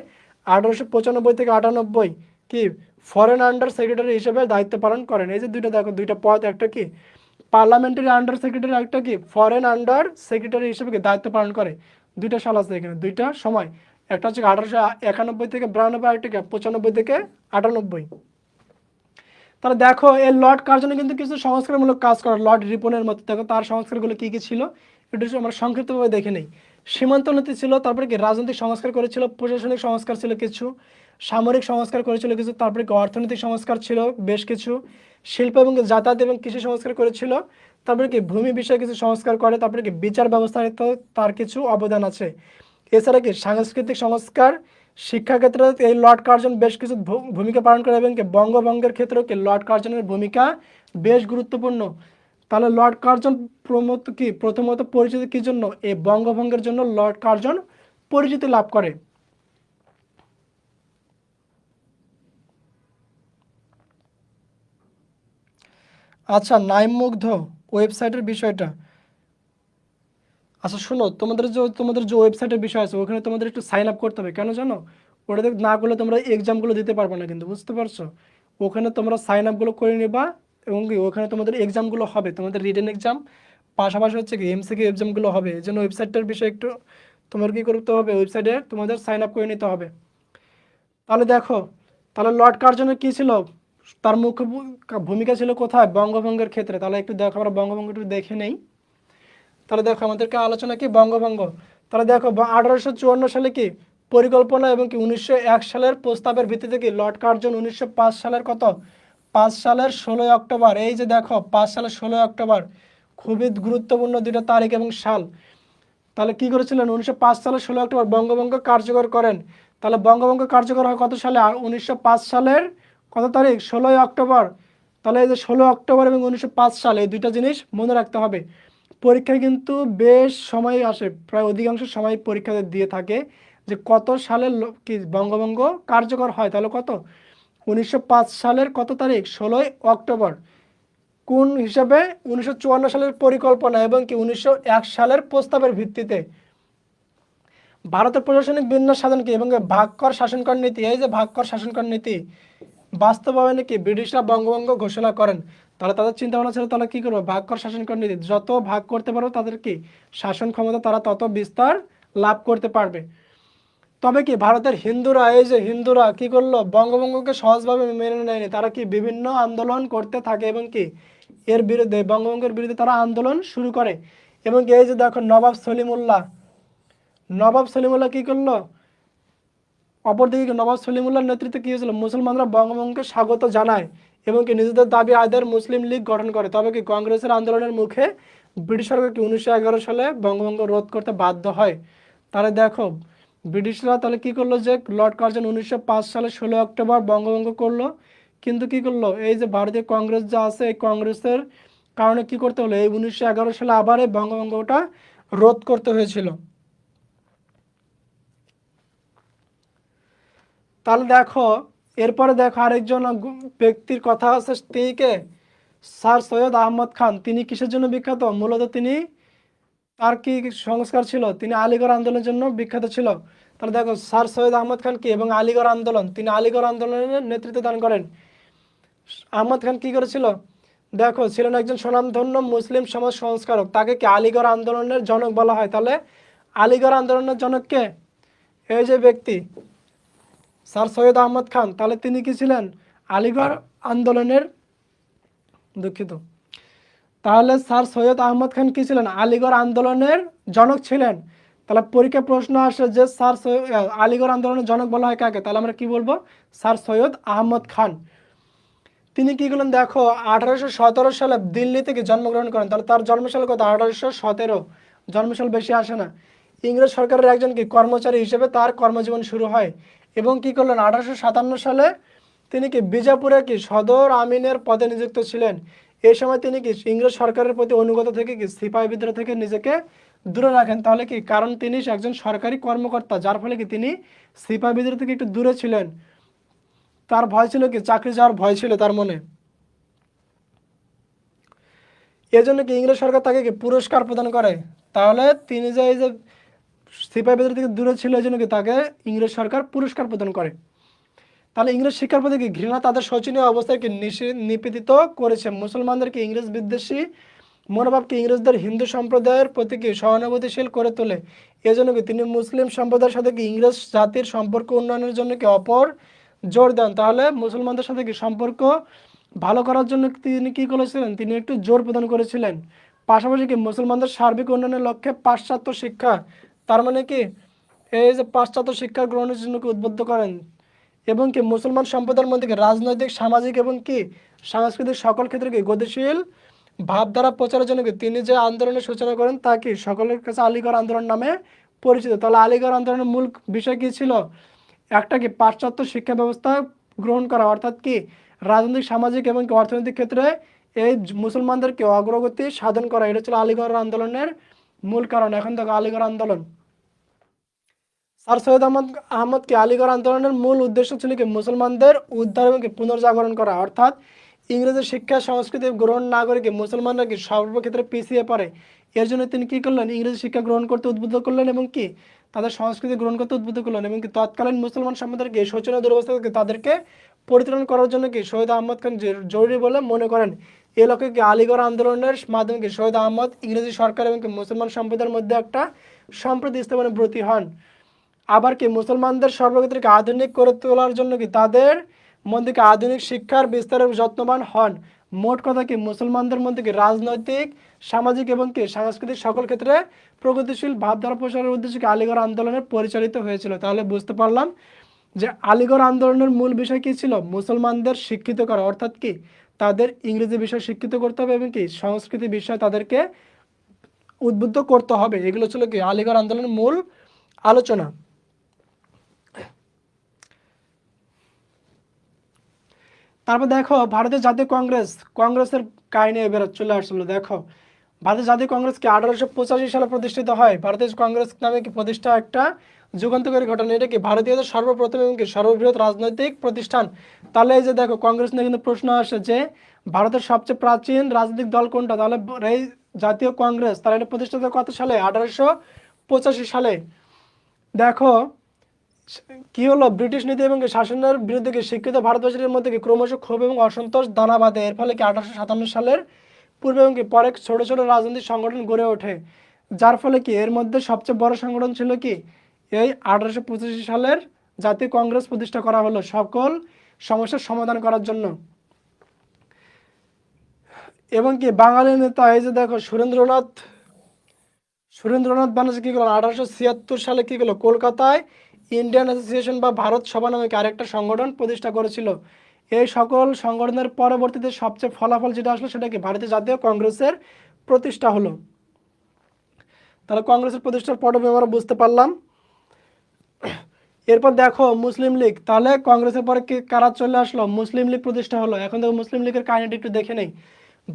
1895 থেকে 98 কি ফরেন আন্ডার সেক্রেটারি হিসেবে দায়িত্ব পালন করেন। এই যে দুইটা দেখো, দুইটা পদ, একটা কি পার্লামেন্টারি আন্ডার সেক্রেটারি, একটা কি ফরেন আন্ডার সেক্রেটারি হিসেবে কি দায়িত্ব পালন করে। দুইটা সাল আছে এখানে, দুইটা সময়। একটা হচ্ছে 1891 থেকে 92, আরেকটা কি 95 থেকে 98। তাহলে দেখো, এই লর্ড কার্জনে কিন্তু কিছু সংস্কারমূলক কাজ করে লর্ড রিপনের মতো। দেখো তার সংস্কারগুলো কি কি ছিল, এটা আমরা সংক্ষিপ্তভাবে দেখে নেই। সীমান্ত নীতি ছিল, তারপরে কি রাজনৈতিক সংস্কার করেছিল, প্রশাসনিক সংস্কার ছিল কিছু, সামরিক সংস্কার করেছিল কিছু, তারপরে কি অর্থনৈতিক সংস্কার ছিল বেশ কিছু, শিল্প এবং যাতায়াত এবং কৃষি সংস্কার করেছিল, তারপরে কি ভূমি বিষয়ে কিছু সংস্কার করে, তারপরে কি বিচার ব্যবস্থায় তার কিছু অবদান আছে। এছাড়া কি সাংস্কৃতিক সংস্কার, শিক্ষাক্ষেত্রে এই লর্ড কার্জন বেশ কিছু ভূমিকা পালন করে, এবং কি বঙ্গভঙ্গের ক্ষেত্রেও কি লর্ড কার্জনের ভূমিকা বেশ গুরুত্বপূর্ণ। তাহলে লর্ড কার্জন প্রথমত পরিচিতি কি জন্য? এই বঙ্গভঙ্গের জন্য লর্ড কার্জন পরিচিতি লাভ করে। আচ্ছা, নাইম মুগ্ধ ওয়েবসাইটের বিষয়টা, আচ্ছা শোনো, তোমাদের যে ওয়েবসাইটের বিষয় আছে ওখানে তোমাদের একটু সাইন আপ করতে হবে, কেন জানো? ওটাতে না করলে তোমরা এক্সামগুলো দিতে পারবে না, কিন্তু বুঝতে পারছো? ওখানে তোমরা সাইন আপগুলো করে নেবা, এবং কি ওখানে তোমাদের এক্সামগুলো হবে, তোমাদের রিটেন এক্সাম পাশাপাশি হচ্ছে কি এমসিকিউ এক্সামগুলো হবে। এই জন্য ওয়েবসাইটটার বিষয়ে একটু তোমার কি করতে হবে, ওয়েবসাইটে তোমাদের সাইন আপ করে নিতে হবে। তাহলে দেখো, তাহলে লর্ড কার্জনের কি ছিল, তার মুখ্য ভূমিকা ছিল কোথায়? বঙ্গভঙ্গের ক্ষেত্রে। তাহলে একটু দেখো, আমরা বঙ্গভঙ্গ একটু দেখে নেই। তাহলে দেখো আমাদেরকে আলোচনা কি বঙ্গভঙ্গ। তাহলে দেখো 1854 সালে কি পরিকল্পনা এবং কি 1901 সালের প্রস্তাবের ভিত্তিতে কি লর্ড কার্জন 1905 সালের কত, 5 সালের 16 অক্টোবর, এই যে দেখো 5 সালের 16 অক্টোবর, খুবই গুরুত্বপূর্ণ দুটো তারিখ এবং সাল। তাহলে কি করেছিলেন? 1905 সালের 16 অক্টোবর বঙ্গভঙ্গ কার্যকর করেন। তাহলে বঙ্গভঙ্গ কার্যকর হয় কত সালে? 1905 সালের কত তারিখ? 16 অক্টোবর। তাহলে এই যে 16 অক্টোবর এবং 1905 সাল, এই দুইটা জিনিস মনে রাখতে হবে। পরীক্ষায় কিন্তু বেশ সময় আসে, প্রায় অধিকাংশ সময় পরীক্ষা দিয়ে থাকে যে কত সালে কি বঙ্গভঙ্গ কার্যকর হয়। তাহলে কত? 1905 সালের কত তারিখ? 16 অক্টোবর। কোন হিসাবে? 1954 সালের পরিকল্পনা এবং কি 1901 সালের প্রস্তাবের ভিত্তিতে। ভারতের প্রশাসনিক বিন্যাস সাধন কি এবং ভাগকর শাসনকর নীতি, এই যে ভাগকর শাসনকর নীতি বাস্তবায়নে কি ব্রিটিশরা বঙ্গভঙ্গ ঘোষণা করেন। তাহলে তাদের চিন্তা ভাবনা ছিল তাহলে কি করবো, ভাগকর শাসনকর নীতি, যত ভাগ করতে পারো তাদের কি শাসন ক্ষমতা তারা তত বিস্তার লাভ করতে পারবে। তবে কি ভারতের হিন্দুরা, এই যে হিন্দুরা কি করলো, বঙ্গভঙ্গকে সহজভাবে মেনে নেয়নি, তারা কি বিভিন্ন আন্দোলন করতে থাকে, এবং কি এর বিরুদ্ধে বঙ্গভঙ্গের বিরুদ্ধে তারা আন্দোলন শুরু করে। এবং কি এই যে দেখো নবাব সলিমুল্লাহ কি করলো, অপরদিকে নবাব সলিমুল্লাহর নেতৃত্বে কি হয়েছিল, মুসলমানরা বঙ্গভঙ্গকে স্বাগত জানায় এবং কি নিজেদের দাবি আদায়ের মুসলিম লীগ গঠন করে। তবে কি কংগ্রেসের আন্দোলনের মুখে ব্রিটিশ সরকার কি 1911 সালে বঙ্গভঙ্গ রোধ করতে বাধ্য হয়। তাহলে দেখো ব্রিটিশরা তাহলে কি করলো, যে লর্ড কার্জন 1905 সালে 16 অক্টোবর বঙ্গভঙ্গ করলো, কিন্তু কি করলো, এই যে ভারতীয় কংগ্রেস যা আছে এই কংগ্রেসের কারণে কি করতে হলো, এই 1911 সালে আবার এই বঙ্গভঙ্গটা রোধ করতে হয়েছিল। তাহলে দেখো, এরপরে দেখো আরেকজন ব্যক্তির কথা আছে, তিনিকে স্যার সৈয়দ আহমদ খান। তিনি কিসের জন্য বিখ্যাত? মূলত তিনি, তার কি সংস্কার ছিল, তিনি আলিগড় আন্দোলনের জন্য বিখ্যাত ছিল। তাহলে দেখো স্যার সৈয়দ আহমদ খান কি এবং আলিগড় আন্দোলন, তিনি আলিগড় আন্দোলনের নেতৃত্ব দান করেন। আহমদ খান কি করেছিল? দেখো ছিলেন একজন স্বনামধন্য মুসলিম সমাজ সংস্কারক, তাকে কি আলিগড় আন্দোলনের জনক বলা হয়। তাহলে আলিগড় আন্দোলনের জনক কে? এই যে ব্যক্তি স্যার সৈয়দ আহমদ খান, তাহলে তিনি কি ছিলেন? আলিগড় আন্দোলনের, দুঃখিত, তাহলে স্যার সৈয়দ আহমদ খান কি ছিলেন? আলিগড় আন্দোলনের জনক ছিলেন। তাহলে পরীক্ষা প্রশ্ন আসে যে স্যার আলিগড় আন্দোলনের জনক বলা হয় কাকে, তাহলে আমরা কি বলবো? স্যার সৈয়দ আহমদ খান। তিনি কি করলেন দেখো, 1817 সালে দিল্লি থেকে জন্মগ্রহণ করেন। তাহলে তার জন্মসাল কত? 1817, জন্মসাল বেশি আসে না। ইংরেজ সরকারের একজন কি কর্মচারী হিসেবে তার কর্মজীবন শুরু হয়, এবং কি করলেন 1857 সালে তিনি কি বিজাপুরে কি সদর আমিনের পদে নিযুক্ত ছিলেন। এই সময় তিনি কি ইংরেজ সরকারের প্রতি অনুগত থেকে কি সিপাহী বিদ্রোহ থেকে নিজেকে দূরে রাখেন। তাহলে কি কারণ তিনি একজন সরকারি কর্মকর্তা, যার ফলে কি তিনি সিপাহী বিদ্রোহ থেকে একটু দূরে ছিলেন। তার ভয় ছিল কি, চাকরি যাওয়ার ভয় ছিল তার মনে। এজন্য কি ইংরেজ সরকার তাকে কি পুরস্কার প্রদান করে। তাহলে তিনি যে এই যে সিপাহী বিদ্রোহ থেকে দূরে ছিল, এই জন্য কি তাকে ইংরেজ সরকার পুরস্কার প্রদান করে। তাহলে ইংরেজ শিক্ষার প্রতি কি ঘৃণা তাদের শোচনীয় অবস্থাকে নিপীড়িত করেছে। মুসলমানদেরকে ইংরেজ বিদ্বেষী মনোভাবকে ইংরেজদের হিন্দু সম্প্রদায়ের প্রতি কি সহানুভূতিশীল করে তোলে। এজন্য কি তিনি মুসলিম সম্প্রদায়ের সাথে কি ইংরেজ জাতির সম্পর্ক উন্নয়নের জন্য কি অপর জোর দেন। তাহলে মুসলমানদের সাথে কি সম্পর্ক ভালো করার জন্য তিনি কি করেছিলেন, তিনি একটু জোর প্রদান করেছিলেন। পাশাপাশি কি মুসলমানদের সার্বিক উন্নয়নের লক্ষ্যে পাশ্চাত্য শিক্ষা, তার মানে কি এই যে পাশ্চাত্য শিক্ষা গ্রহণের জন্য কি উদ্বুদ্ধ করেন। এবং কি মুসলমান সম্প্রদায়ের মধ্যে কি রাজনৈতিক, সামাজিক এবং কি সাংস্কৃতিক সকল ক্ষেত্রে কি গতিশীল ভাবধারা প্রচারের জন্য কি তিনি যে আন্দোলনের সূচনা করেন তা কি সকলের কাছে আলীগড় আন্দোলন নামে পরিচিত। তাহলে আলীগড় আন্দোলনের মূল বিষয় কি ছিল? একটা কি পাশ্চাত্য শিক্ষা ব্যবস্থা গ্রহণ করা, অর্থাৎ কি রাজনৈতিক, সামাজিক এবং কি অর্থনৈতিক ক্ষেত্রে এই মুসলমানদেরকে অগ্রগতি সাধন করা, এটা ছিল আলীগড় আন্দোলনের মূল কারণ। এখন দেখো আলীগড় আন্দোলন, স্যার সৈয়দ আহমদ কি আলীগড় আন্দোলনের মূল উদ্দেশ্য ছিল কি মুসলমানদের উদ্ধার এবং কি পুনর্জাগরণ করা, অর্থাৎ ইংরেজি শিক্ষা সংস্কৃতি গ্রহণ না করে কি মুসলমানরা কি সর্বক্ষেত্রে পিছিয়ে পড়ে, এর জন্য তিনি কি করলেন? ইংরেজি শিক্ষা গ্রহণ করতে উদ্বুদ্ধ করলেন এবং কি তাদের সংস্কৃতি গ্রহণ করতে উদ্বুদ্ধ করলেন এবং কি তৎকালীন মুসলমান সম্প্রদায়কে শোচনীয় দুরবস্থা থেকে তাদেরকে পরিত্রাণ করার জন্য কি সৈয়দ আহমদ খান জরুরি বলে মনে করেন। এ লক্ষ্যে কি আলীগড় আন্দোলনের মাধ্যমে কি সৈয়দ আহমদ ইংরেজি সরকার এবং কি মুসলমান সম্প্রদায়ের মধ্যে একটা সম্প্রীতি স্থাপনে ব্রতী হন। আবার কি মুসলমানদের সর্বক্ষেত্রে আধুনিক করে তোলার জন্য কি তাদের মধ্যে কি আধুনিক শিক্ষার বিস্তারের যত্নবান হন। মোট কথা কি মুসলমানদের মধ্যে কি রাজনৈতিক, সামাজিক এবং কি সাংস্কৃতিক সকল ক্ষেত্রে প্রগতিশীল ভাবধারা প্রসারের উদ্দেশ্যে কি আলীগড় আন্দোলনের পরিচালিত হয়েছিল। তাহলে বুঝতে পারলাম যে আলীগড় আন্দোলনের মূল বিষয় কি ছিল? মুসলমানদের শিক্ষিত করা, অর্থাৎ কি তাদের ইংরেজি বিষয় শিক্ষিত করতে হবে এবং কি সংস্কৃতি বিষয় তাদেরকে উদ্বুদ্ধ করতে হবে। এগুলো ছিল কি আলীগড় আন্দোলনের মূল আলোচনা। তারপর দেখো ভারতের জাতীয় কংগ্রেস, কংগ্রেসের কাহিনী এবার চলে আসলো। দেখো ভারতের জাতীয় কংগ্রেস কি 1885 সালে প্রতিষ্ঠিত হয়। ভারতের কংগ্রেস নামে কি প্রতিষ্ঠা একটা যুগান্তকারী ঘটনা। এটা কি ভারতীয়দের সর্বপ্রথম এবং কি সর্ববৃহৎ রাজনৈতিক প্রতিষ্ঠান। তাহলে এই যে দেখো কংগ্রেস নিয়ে কিন্তু প্রশ্ন আসে যে ভারতের সবচেয়ে প্রাচীন রাজনৈতিক দল কোনটা? তাহলে এই জাতীয় কংগ্রেস। তাহলে এটা প্রতিষ্ঠিত কত সালে? 1885 সালে। দেখো কি হলো, ব্রিটিশ নীতি এবং শাসনের বিরুদ্ধে কি শিক্ষিত ভারতবাসীদের মধ্যে কি ক্রমশ ক্ষোভ এবং অসন্তোষ দানা বাঁধে। এর ফলে কি 1857 সালের পূর্বে এবং কি পরে ছোট ছোট রাজনৈতিক সংগঠন গড়ে ওঠে, যার ফলে কি এর মধ্যে সবচেয়ে বড় সংগঠন ছিল কি এই 1885 সালের জাতীয় কংগ্রেস প্রতিষ্ঠা করা হলো সকল সমস্যার সমাধান করার জন্য। এবং কি বাঙালি নেতা এই যে দেখো সুরেন্দ্রনাথ ব্যানার্জি কি করলো? 1876 সালে কি করলো? কলকাতায় ইন্ডিয়ান অ্যাসোসিয়েশন বা ভারত সভা নামে আরেকটা সংগঠন প্রতিষ্ঠা করেছিল। এই সকল সংগঠনের পরবর্তীতে সবচেয়ে ফলাফল যেটা আসলো সেটা কি ভারতীয় জাতীয় কংগ্রেসের প্রতিষ্ঠা হলো। তাহলে কংগ্রেসের প্রতিষ্ঠার পটভূমি আমরা বুঝতে পারলাম। এরপর দেখো মুসলিম লীগ। তাহলে কংগ্রেসের পরে কি কারা চলে আসলো? মুসলিম লীগ প্রতিষ্ঠা হলো। এখন দেখো মুসলিম লীগের কাহিনীটা একটু দেখে নেই।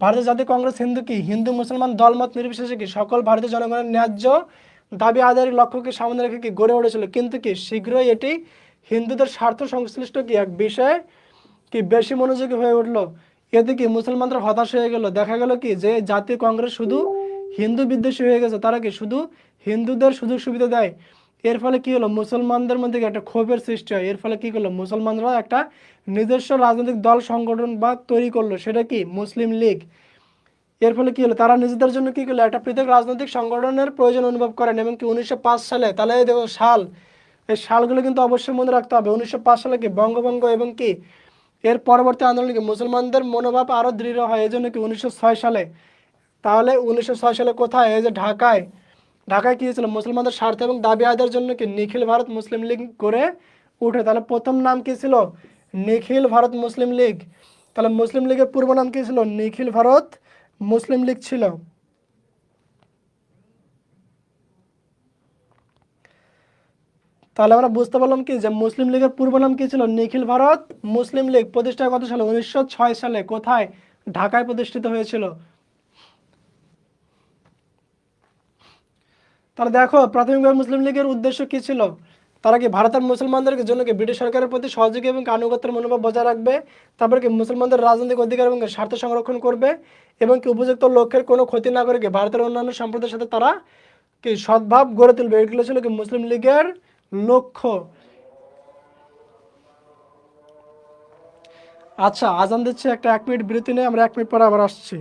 ভারতীয় জাতীয় কংগ্রেস হিন্দু কি হিন্দু মুসলমান দলমত নির্বিশেষে কি সকল ভারতীয় জনগণের ন্যায্য দাবি আদায়ের লক্ষ্যকে সামনে রেখে কি গড়ে উঠেছিল, কিন্তু কি শীঘ্রই এটি হিন্দুদের স্বার্থ সংশ্লিষ্ট কি এক বিষয় কি বেশি মনোযোগী হয়ে উঠলো। এতে কি মুসলমানরা হতাশ হয়ে গেল। দেখা গেল কি যে জাতীয় কংগ্রেস শুধু হিন্দু বিদ্বেষী হয়ে গেছে, তারা কি শুধু হিন্দুদের সুযোগ সুবিধা দেয়। এর ফলে কি হলো? মুসলমানদের মধ্যে একটা ক্ষোভের সৃষ্টি হয়। এর ফলে কি করলো? মুসলমানরা একটা নিজস্ব রাজনৈতিক দল সংগঠন বা তৈরি করলো, সেটা কি মুসলিম লীগ। এর ফলে কি হলো? তারা নিজেদের জন্য কি করলো? একটা পৃথক রাজনৈতিক সংগঠনের প্রয়োজন অনুভব করেন এবং কি 1905 সালে, তাহলে এই দেখো সাল, এই সালগুলো কিন্তু অবশ্যই মনে রাখতে হবে। 1905 সালে কি বঙ্গভঙ্গ এবং কি এর পরবর্তী আন্দোলনে কি মুসলমানদের মনোভাব আরো দৃঢ় হয়। এই জন্য কি 1906 সালে, তাহলে 1906 সালে কোথায়? এই যে ঢাকায়। ঢাকায় কি হয়েছিল? মুসলমানদের স্বার্থ এবং দাবি আদায়ের জন্য কি নিখিল ভারত মুসলিম লীগ গড়ে উঠে। তাহলে প্রথম নাম কি ছিল? নিখিল ভারত মুসলিম লীগ। তাহলে মুসলিম লীগের পূর্ব নাম কি ছিল? নিখিল ভারত মুসলিম লীগ ছিল। তাহলে আমরা বুঝতে পারলাম কি যে মুসলিম লীগের পূর্ব নাম কি ছিল? নিখিল ভারত মুসলিম লীগ। প্রতিষ্ঠা কত সালে? 1906 সালে। কোথায়? ঢাকায় প্রতিষ্ঠিত হয়েছিল। তাহলে দেখো প্রাথমিকভাবে মুসলিম লীগের উদ্দেশ্য কি ছিল? তারা কি ভারতের মুসলমানদের জন্য কি ব্রিটিশ সরকারের প্রতি সহযোগী এবং আনুগত্যের মনোভাব বজায় রাখবে, তারপরে কি মুসলমানদের রাজনৈতিক অধিকার এবং স্বার্থ সংরক্ষণ করবে এবং কি উপযুক্ত লক্ষ্যের কোনো ক্ষতি না করে কি ভারতের অন্যান্য সম্প্রদায়ের সাথে তারা কি সদ্ভাব গড়ে তুলবে। এগুলো ছিল কি মুসলিম লীগের লক্ষ্য। আচ্ছা আজান দিচ্ছে, একটা 1 মিনিট বিরতি নেই, আমরা 1 মিনিট পরে আবার আসছি।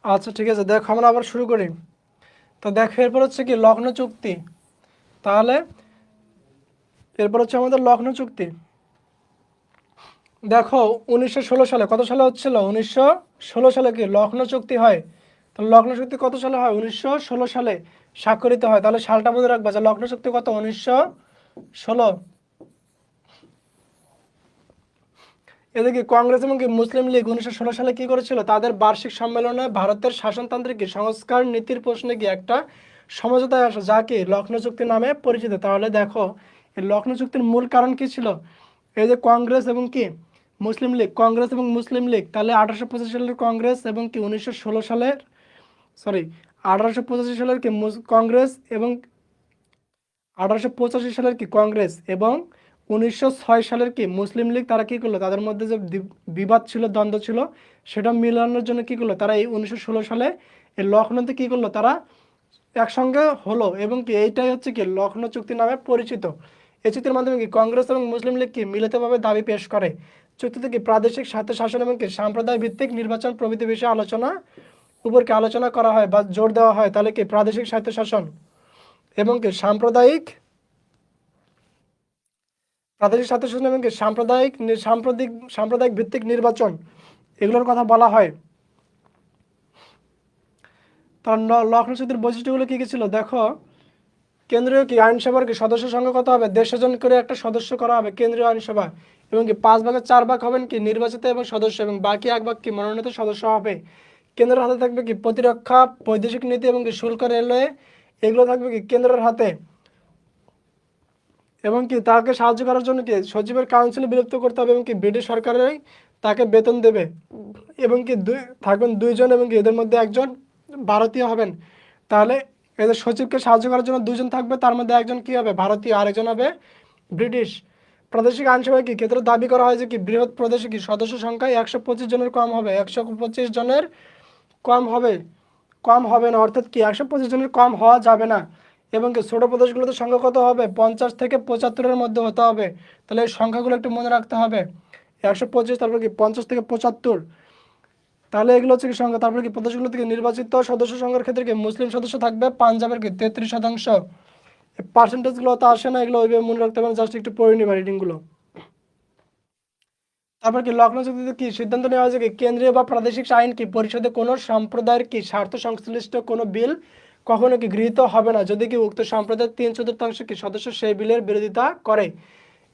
আচ্ছা ঠিক আছে, দেখো আমরা আবার শুরু করি। তো দেখো এরপর হচ্ছে কি লখনৌ চুক্তি। তাহলে এরপর হচ্ছে আমাদের লখনৌ চুক্তি। দেখো 1916 সালে, কত সালে হচ্ছিল, 1916 সালে কি লখনৌ চুক্তি হয়। তো লখনৌ চুক্তি কত সালে হয়, 1916 সালে স্বাক্ষরিত হয়। তাহলে সালটা মনে রাখবা যে লখনৌ চুক্তি কত, 1916। এদিকে কংগ্রেস এবং কি মুসলিম লীগ 1916 সালে কি করেছিল, তাদের বার্ষিক সম্মেলনে ভারতের শাসনতান্ত্রিক কি সংস্কার নীতির প্রশ্নে কি একটা সমঝোতায় আসে, যা কি লখনৌ চুক্তি নামে পরিচিত। তাহলে দেখো এই লখনৌ চুক্তির মূল কারণ কি ছিল, এই যে কংগ্রেস এবং কি মুসলিম লীগ, কংগ্রেস এবং মুসলিম লীগ, তাহলে 1885 সালের কংগ্রেস এবং কি 1916 সালের, সরি 1885 সালের কি কংগ্রেস এবং 1885 সালের কি কংগ্রেস এবং 1906 সালের কি মুসলিম লীগ, তারা কি করলো, তাদের মধ্যে যে বিবাদ ছিল, দ্বন্দ্ব ছিল, সেটা মিলানোর জন্য কি করলো, তারা এই 1916 সালে এই লখনৌতে কি করলো, তারা একসঙ্গে হলো এবং কি এইটাই হচ্ছে কি লখনৌ চুক্তি নামে পরিচিত। এই চুক্তির মাধ্যমে কি কংগ্রেস এবং মুসলিম লীগ কি মিলিতভাবে দাবি পেশ করে। চুক্তিতে কি প্রাদেশিক স্বায়ত্তশাসন এবং কি সাম্প্রদায় ভিত্তিক নির্বাচন প্রভৃতি বিষয়ে উপর কি আলোচনা করা হয় বা জোর দেওয়া হয়। তাহলে কি প্রাদেশিক স্বায়ত্তশাসন এবং কি প্রাদেশিক স্বায়ত্তশাসন এবং কি সাম্প্রদায়িক ভিত্তিক নির্বাচন, এগুলোর কথা বলা হয়। তার লখনৌ চুক্তির বৈশিষ্ট্যগুলো কি কি ছিল দেখো, কেন্দ্রীয় কি আইনসভার কি সদস্য সংখ্যা কত হবে, 150 জন করে একটা সদস্য করা হবে কেন্দ্রীয় আইনসভা, এবং কি 5 ভাগের 4 ভাগ হবেন কি নির্বাচিত এবং সদস্য, এবং বাকি 1 ভাগ কি মনোনীত সদস্য হবে। কেন্দ্রের হাতে থাকবে কি প্রতিরক্ষা, বৈদেশিক নীতি এবং কি শুল্ক, রেলওয়ে, এগুলো থাকবে কি কেন্দ্রের হাতে। এবং কি তাকে সাহায্য করার জন্য কি সচিবের কাউন্সিল বিলুপ্ত করতে হবে এবং কি ব্রিটিশ সরকারই তাকে বেতন দেবে। এবং কি থাকবেন 2 জন এবং কি এদের মধ্যে একজন ভারতীয় হবেন। তাহলে এদের সচিবকে সাহায্য করার জন্য 2 জন থাকবে, তার মধ্যে একজন কি হবে ভারতীয়, আরেকজন হবে ব্রিটিশ। প্রাদেশিক আইনসভায় কি ক্ষেত্রে দাবি করা হয় যে কি বৃহৎ প্রদেশে কি সদস্য সংখ্যা 125 জনের কম হবে, 125 জনের কম হবে, কম হবে না, অর্থাৎ কি 125 জনের কম হওয়া যাবে না। এবং কি ছোট প্রদেশগুলোতে সংখ্যা কত হবে, 50 থেকে 75-এর মধ্যে হতে হবে। তাহলে এই সংখ্যাগুলো একটু মনে রাখতে হবে, 125, তারপর কি 50 থেকে 75। তাহলে এগুলো হচ্ছে কি সংখ্যা। তারপরে কি প্রদেশগুলো থেকে নির্বাচিত সদস্য সংখ্যার ক্ষেত্রে কি মুসলিম সদস্য থাকবে পাঞ্জাবের কি 33%। পার্সেন্টেজগুলো তো আসে না, এগুলো ওইভাবে মনে রাখতে হবে, জাস্ট একটু পড়ে নিবা রিডিংগুলো। তারপর কি লখনৌ চুক্তিতে কি সিদ্ধান্ত নেওয়া হয়েছে কি কেন্দ্রীয় বা প্রাদেশিক আইন কি পরিষদে কোনো সম্প্রদায়ের কি স্বার্থ সংশ্লিষ্ট কোনো বিল কখনো কি গৃহীত হবে না যদি কি উক্ত সম্প্রদায়ের 3/4 কি সদস্য সেই বিলের বিরোধিতা করে।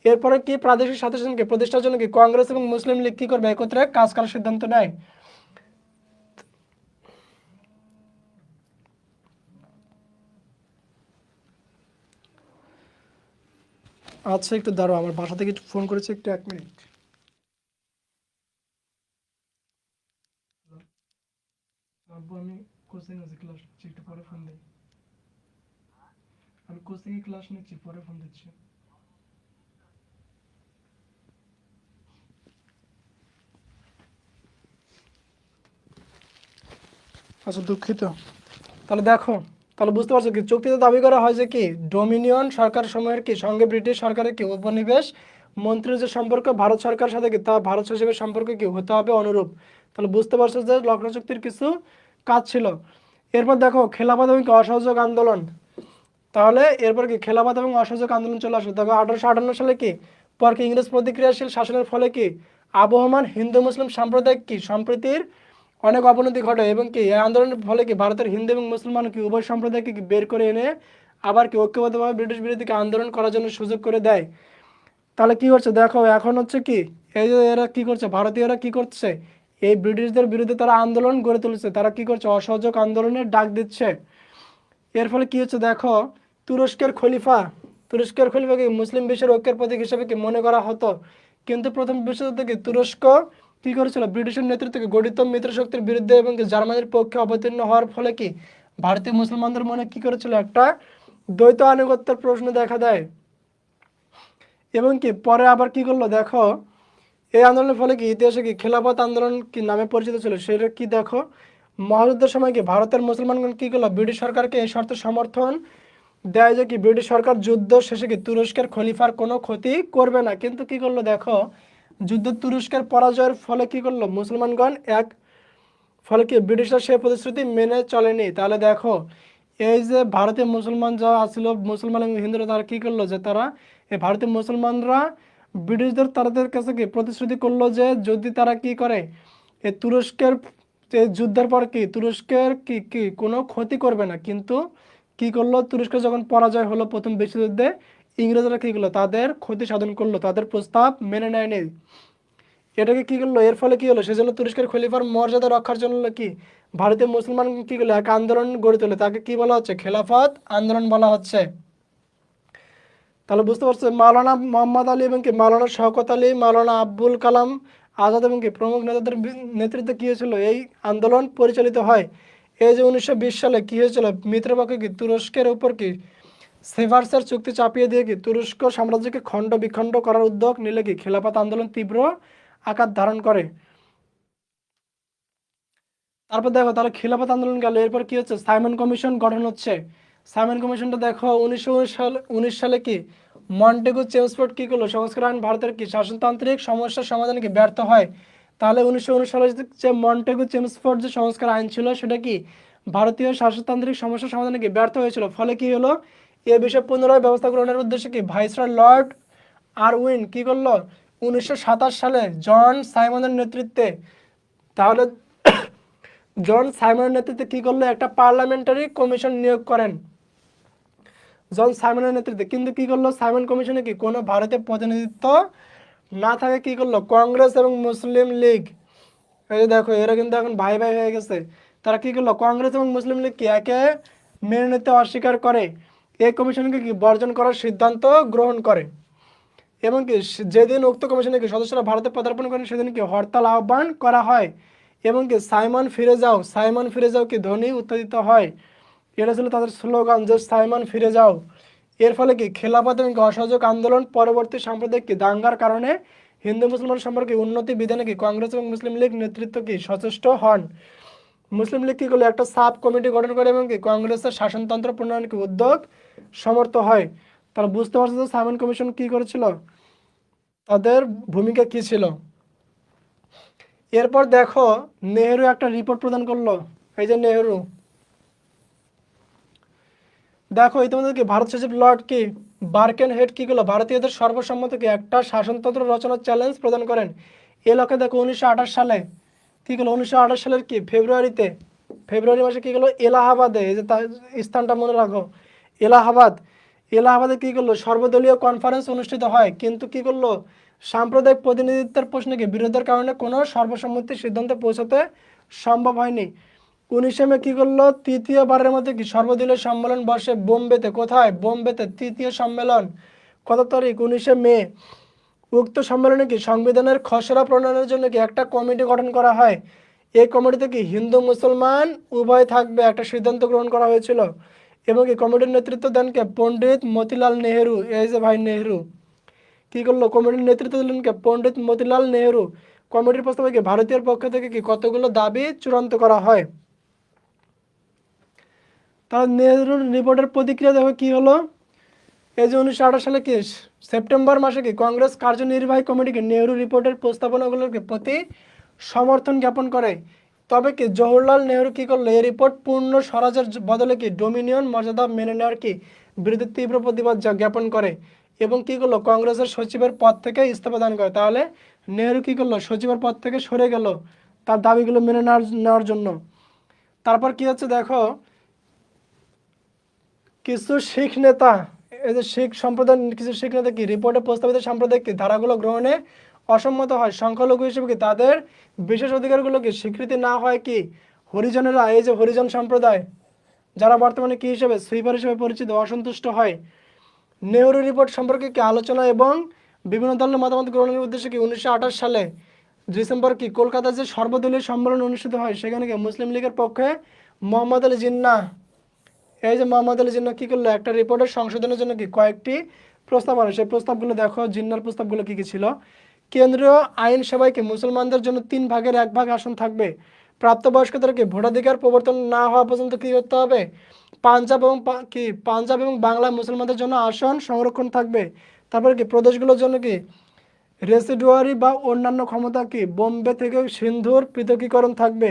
এরপরে কি প্রাদেশিক স্বায়ত্তশাসনকে প্রতিষ্ঠার জন্য কি কংগ্রেস এবং মুসলিম লীগ কি করবে, একত্রে কাজ করার সিদ্ধান্ত নেয়। আচ্ছা একটু দাঁড়াও, আমার বাসা থেকে একটু ফোন করেছে, একটু 1 মিনিট। আব্বু আমি কোচিং আছে, ক্লাস নিচ্ছি, একটু পরে ফোন দিই। আমি কোচিং এ ক্লাস নিচ্ছি, পরে ফোন দিচ্ছি। আচ্ছা দুঃখিত। তাহলে দেখো, তাহলে বুঝতে পারছো কি চুক্তিতে দাবি করা হয় যে কি ডোমিনিয়ন সরকার সময়ের কি সঙ্গে ব্রিটিশ সরকারের কি উপনিবেশ মন্ত্রীর যে সম্পর্ক ভারত সরকারের সাথে কি তা ভারত সচিবের সম্পর্ক কি হতে হবে অনুরূপ। তাহলে বুঝতে পারছো যে লখনৌ চুক্তির কিছু কাজ ছিল। এরপর দেখো খেলাফত এবং কি অসহযোগ আন্দোলন। তাহলে এরপর কি খেলাফত এবং অসহযোগ আন্দোলন চলে আসে। তবে 1858 সালে কি পর কি ইংরেজ প্রতিক্রিয়াশীল শাসনের ফলে কি আবহমান হিন্দু মুসলিম সাম্প্রদায়িক কি সম্প্রীতির অনেক অবনতি ঘটে, এবং কি এই আন্দোলনের ফলে কি ভারতের হিন্দু এবং মুসলমান কি উভয় সম্প্রদায়কে কি বের করে এনে আবার কি ঐক্যবদ্ধভাবে ব্রিটিশ বিরোধীকে আন্দোলন করার জন্য সুযোগ করে দেয়। তাহলে কি করছে দেখো, এখন হচ্ছে কি এই যে এরা কি করছে, ভারতীয়রা কি করছে, এই ব্রিটিশদের বিরুদ্ধে তারা আন্দোলন গড়ে তুলছে, তারা কি করছে অসহযোগ আন্দোলনের ডাক দিচ্ছে। এর ফলে কি হচ্ছে দেখো, তুরস্কের খলিফা তুরস্কের খলিফাকে মুসলিম বিশ্বের ঐক্যের প্রতীক হিসেবে কি মনে করা হতো। কিন্তু প্রথম বিশ্বযুদ্ধে কি তুরস্ক কি করেছিল, ব্রিটিশের নেতৃত্বে গঠিত মিত্রশক্তির বিরুদ্ধে এবং কি জার্মানির পক্ষে অবতীর্ণ হওয়ার ফলে কি ভারতীয় মুসলমানদের মনে কি করেছিল, একটা দ্বৈত আনুগত্যের প্রশ্ন দেখা দেয়। এবং কি পরে আবার কি করলো দেখো, এই আন্দোলনের ফলে কি ইতিহাসে কি খেলাফত আন্দোলন কি নামে পরিচিত ছিল সেটা কি দেখো, মহাযুদ্ধের সময় কি ভারতের মুসলমানগণ কি করলো, ব্রিটিশ সরকারকে এই শর্তে সমর্থন দেয় যে কি ব্রিটিশ সরকার যুদ্ধ শেষে কি তুরস্কের খলিফার কোনো ক্ষতি করবে না। কিন্তু কি করলো দেখো, যুদ্ধ তুরস্কের পরাজয়ের ফলে কি করলো মুসলমানগণ এক ফলে কি ব্রিটিশরা সেই প্রতিশ্রুতি মেনে চলেনি। তাহলে দেখো এই যে ভারতীয় মুসলমান যারা আসছিল, মুসলমান এবং হিন্দুরা, তারা কি করলো যে তারা এই ভারতীয় মুসলমানরা ব্রিটিশদের তাদের কাছে কি প্রতিশ্রুতি করলো যে যদি তারা কি করে এই তুরস্কের যে যুদ্ধের পর কি তুরস্কের কি কি কোনো ক্ষতি করবে না। কিন্তু কি করলো, তুরস্ক যখন পরাজয় হলো প্রথম বিশ্বযুদ্ধে, ইংরেজরা কি করলো তাদের ক্ষতি সাধন করলো, তাদের প্রস্তাব মেনে নেয়নি। এটাকে কি করলো, এর ফলে কি হলো, সেজন্য তুরস্কের খলিফার মর্যাদা রক্ষার জন্য কি ভারতীয় মুসলমান কি করলো এক আন্দোলন গড়ে তোলে, তাকে কি বলা হচ্ছে, খেলাফত আন্দোলন বলা হচ্ছে। তাহলে বুঝতে পারছো মাওলানা মোহাম্মদ আলী এবং কি মাওলানা শওকত আলী, মাওলানা আব্দুল কালাম আজাদ এবং কি প্রমুখ নেতাদের নেতৃত্বে কি হয়েছিল এই আন্দোলন পরিচালিত হয়। এই যে 1920 সালে কি হয়েছিল, মিত্রপক্ষে কি তুরস্কের উপর কি সেভার্সের চুক্তি চাপিয়ে দিয়ে কি তুরস্ক সাম্রাজ্যকে খণ্ড বিখণ্ড করার উদ্যোগ নিলে কি খেলাফত আন্দোলন তীব্র আকার ধারণ করে। তারপর দেখো তাহলে খিলাফত আন্দোলন গেল, এরপর কি হচ্ছে, সাইমন কমিশন গঠন হচ্ছে। সাইমন কমিশনটা দেখো 1919 সালে কি মন্টেগু চেমসফোর্ড কি করলো, সংস্কার আইন ভারতের কি শাসনতান্ত্রিক সমস্যার সমাধানে কি ব্যর্থ হয়। তাহলে 1919 সালে যে মন্টেগু চেমসফোর্ড যে সংস্কার আইন ছিল সেটা কি ভারতীয় শাসনতান্ত্রিক সমস্যার সমাধানে কি ব্যর্থ হয়েছিল। ফলে কি হলো, এ বিষয়ে পুনরায় ব্যবস্থা গ্রহণের উদ্দেশ্যে কি ভাইসরয় লর্ড আরউইন কি করলো 1927 সালে জন সাইমনের নেতৃত্বে, তাহলে জন সাইমনের নেতৃত্বে কি করলো একটা পার্লামেন্টারি কমিশন নিয়োগ করেন জন সাইমনের নেতৃত্বে। কিন্তু কি করলো, সাইমন কমিশনে কি কোনো ভারতীয় প্রতিনিধিত্ব না থাকে কি করলো কংগ্রেস এবং মুসলিম লীগ। এই যে দেখো এরা কিন্তু এখন ভাই ভাই হয়ে গেছে। তারা কি করলো, কংগ্রেস এবং মুসলিম লীগ কি একে মেনে নিতে অস্বীকার করে এই কমিশনকে কি বর্জন করার সিদ্ধান্ত গ্রহণ করে। এবং কি যেদিন উক্ত কমিশনের কি সদস্যরা ভারতে পদার্পণ করেন সেদিন কি হরতাল আহ্বান করা হয় এবং কি সাইমন ফিরে যাও, সাইমন ফিরে যাও কি ধ্বনি উত্থাপিত হয়। এটা ছিল তাদের স্লোগান যে সাইমন ফিরে যাও। এর ফলে কি খেলাফত এবং অসহযোগ আন্দোলন পরবর্তী সাম্প্রদায়িক কি দাঙ্গার কারণে হিন্দু মুসলমান সম্পর্কে উন্নতি বিধানে কি কংগ্রেস এবং মুসলিম লীগ নেতৃত্ব কি সচেষ্ট হন। মুসলিম লীগ কি করলো একটা সাব কমিটি গঠন করে এবং কি কংগ্রেসের শাসনতন্ত্র প্রণয়ন কি উদ্যোগ সমর্থ হয়। তারা বুঝতে পারছে যে সাইমন কমিশন কি করেছিল, তাদের ভূমিকা কি ছিল। এরপর দেখো নেহেরু একটা রিপোর্ট প্রদান করলো। এই যে নেহেরু দেখো ইতিমধ্যে কি ভারত সচিব লর্ড কি বার্কেন হেড কি করলো ভারতীয়দের সর্বসম্মত কি একটা শাসনতন্ত্র রচনার চ্যালেঞ্জ প্রদান করেন। এ লক্ষ্যে দেখো 1928 সালে কি করলো, 1928 সালের কি ফেব্রুয়ারি মাসে কি করলো এলাহাবাদে, এই যে তার স্থানটা মনে রাখো, এলাহাবাদ, এলাহাবাদে কি করলো সর্বদলীয় কনফারেন্স অনুষ্ঠিত হয়। কিন্তু কি করলো সাম্প্রদায়িক প্রতিনিধিত্বের প্রশ্নে কি বিরোধের কারণে কোনো সর্বসম্মতির সিদ্ধান্তে পৌঁছাতে সম্ভব হয়নি। 19 মে কি করলো তৃতীয়বারের মধ্যে কি সর্বদলীয় সম্মেলন বসে বোম্বেতে, কোথায়, বোম্বেতে তৃতীয় সম্মেলন, কত তারিখ, 19 মে। উক্ত সম্মেলনে কি সংবিধানের খসড়া প্রণয়নের জন্য কি একটা কমিটি গঠন করা হয়। এই কমিটিতে কি হিন্দু মুসলমান উভয় থাকবে একটা সিদ্ধান্ত গ্রহণ করা হয়েছিল। এবং এই কমিটির নেতৃত্ব দেন কে পণ্ডিত মতিলাল নেহেরু। এই যে ভাই নেহেরু কি করলো, কমিটির নেতৃত্ব দিলেন কে পণ্ডিত মতিলাল নেহেরু। কমিটির প্রস্তাবে কি ভারতীয় পক্ষ থেকে কি কতগুলো দাবি চূড়ান্ত করা হয়। তাহলে নেহেরুর রিপোর্টের প্রতিক্রিয়া দেখো কি হলো, এই যে 1928 সালে কি সেপ্টেম্বর মাসে কি কংগ্রেস কার্যনির্বাহী কমিটি কি নেহেরু রিপোর্টের প্রস্তাবনাগুলোর কি প্রতি সমর্থন জ্ঞাপন করে। তবে কি জওহরলাল নেহেরু কি করলো এই রিপোর্ট পূর্ণ স্বরাজের বদলে কি ডোমিনিয়ন মর্যাদা মেনে নেওয়ার কি বিরুদ্ধে তীব্র প্রতিবাদ জ্ঞাপন করে এবং কি করলো কংগ্রেসের সচিবের পদ থেকে ইস্তফা দান করে। তাহলে নেহেরু কি করলো সচিবের পদ থেকে সরে গেল তার দাবিগুলো মেনে নেওয়ার জন্য। তারপর কি হচ্ছে দেখো, কিছু শিখ নেতা, এই যে শিখ সম্প্রদায়ের কিছু শিখ নেতা কি রিপোর্টে প্রস্তাবিত সাম্প্রদায়িক কি ধারাগুলো গ্রহণে অসম্মত হয়। সংখ্যালঘু হিসেবে কি তাদের বিশেষ অধিকারগুলো কি স্বীকৃতি না হয় কি হরিজনেরা, এই যে হরিজন সম্প্রদায় যারা বর্তমানে কি হিসেবে সুইপার হিসেবে পরিচিত, অসন্তুষ্ট হয়। নেহরু রিপোর্ট সম্পর্কে কি আলোচনা এবং বিভিন্ন দলের মতামত গ্রহণের উদ্দেশ্যে কি 1928 সালে ডিসেম্বর কি কলকাতায় যে সর্বদলীয় সম্মেলন অনুষ্ঠিত হয় সেখানে কি মুসলিম লীগের পক্ষে মোহাম্মদ আলী জিন্নাহ, এই যে মোহাম্মদ আলী জিন্নাহ কি করলো একটা রিপোর্টের সংশোধনের জন্য কি কয়েকটি প্রস্তাব আনে। সেই প্রস্তাবগুলো দেখো, জিন্নাহর প্রস্তাবগুলো কি কি ছিল। কেন্দ্রীয় আইনসভায় কি মুসলমানদের জন্য 3/1 আসন থাকবে। প্রাপ্তবয়স্কদের কি ভোটাধিকার প্রবর্তন না হওয়া পর্যন্ত কি করতে হবে, পাঞ্জাব এবং বাংলায় মুসলমানদের জন্য আসন সংরক্ষণ থাকবে। তারপরে কি প্রদেশগুলোর জন্য কি রেসিডুয়ারি বা অন্যান্য ক্ষমতা কি বোম্বে থেকে সিন্ধুর পৃথকীকরণ থাকবে।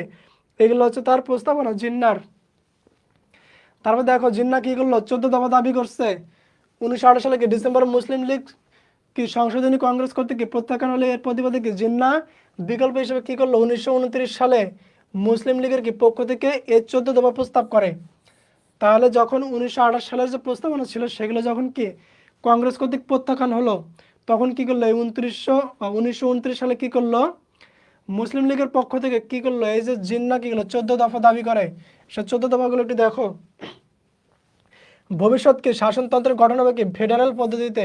এগুলো হচ্ছে তার প্রস্তাবনা জিন্নার। তারপর দেখো জিন্না কি করলো, 14 দফা দাবি করছে। 1918 সালে কি ডিসেম্বর মুসলিম লীগ কি সংশোধনী কংগ্রেস করতে কি প্রত্যাখ্যান হলে এর প্রতিবাদে কি জিন্না বিকল্প হিসেবে কি করলো 1929 সালে মুসলিম লীগের কি পক্ষ থেকে এই 14 দফা প্রস্তাব করে। তাহলে যখন 1928 সালের যে প্রস্তাবনা ছিল সেগুলো যখন কি কংগ্রেস কর্তৃক প্রত্যাখ্যান হলো, তখন কি করলো এই 1929 সালে কি করলো মুসলিম লীগের পক্ষ থেকে কি করলো এই যে জিন্না কি করলো 14 দফা দাবি করে। সে 14 দফাগুলো একটু দেখো। ভবিষ্যৎকে শাসনতন্ত্রের গঠন হবে কি ফেডারেল পদ্ধতিতে,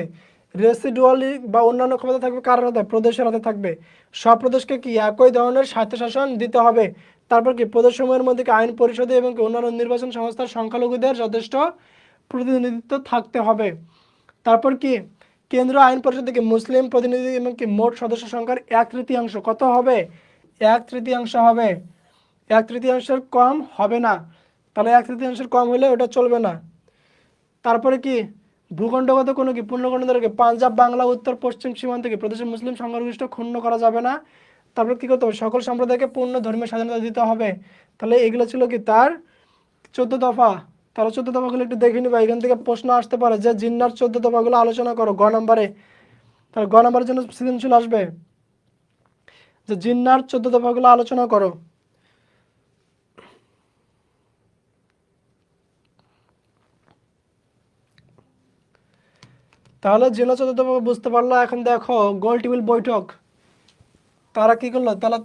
রেসিডুয়ালি বা অন্যান্য ক্ষমতা থাকবে কার হাতে, প্রদেশের হাতে থাকবে। সব প্রদেশকে কি একই ধরনের স্বায়ত্তশাসন দিতে হবে। তারপর কি প্রদেশসমূহের মধ্যে কি আইন পরিষদে এবং কি অন্যান্য নির্বাচন সংস্থার সংখ্যালঘুদের যথেষ্ট প্রতিনিধিত্ব থাকতে হবে। তারপর কি কেন্দ্র আইন পরিষদ থেকে মুসলিম প্রতিনিধি এবং কি মোট সদস্য সংখ্যার 1/3 কত হবে, 1/3 হবে, 1/3 কম হবে না। তাহলে 1/3 কম হলে ওটা চলবে না। তারপরে কি ভূখণ্ডগত কোনো কি পূর্ণখণ্ড দ্বারা কি পাঞ্জাব বাংলা উত্তর পশ্চিম সীমান্ত কি প্রদেশের মুসলিম সংখ্যাগরিষ্ঠ ক্ষুণ্ণ করা যাবে না। তারপর কি করতে হবে সকল সম্প্রদায়কে পূর্ণ ধর্মীয় স্বাধীনতা দিতে হবে। তাহলে এগুলো ছিল কি তার 14 দফা। তাহলে 14 দফাগুলো একটু দেখে নিবা, এখান থেকে প্রশ্ন আসতে পারে যে জিন্নার 14 দফাগুলো আলোচনা করো গ নম্বরে। তাহলে গ নম্বরের জন্য সৃজনশীল আসবে যে জিন্নার 14 দফাগুলো আলোচনা করো। তাহলে জিন্নার 14 দফা বুঝতে পারলো। এখন দেখো গোল টেবিল বৈঠক তারা কি করলো, তারা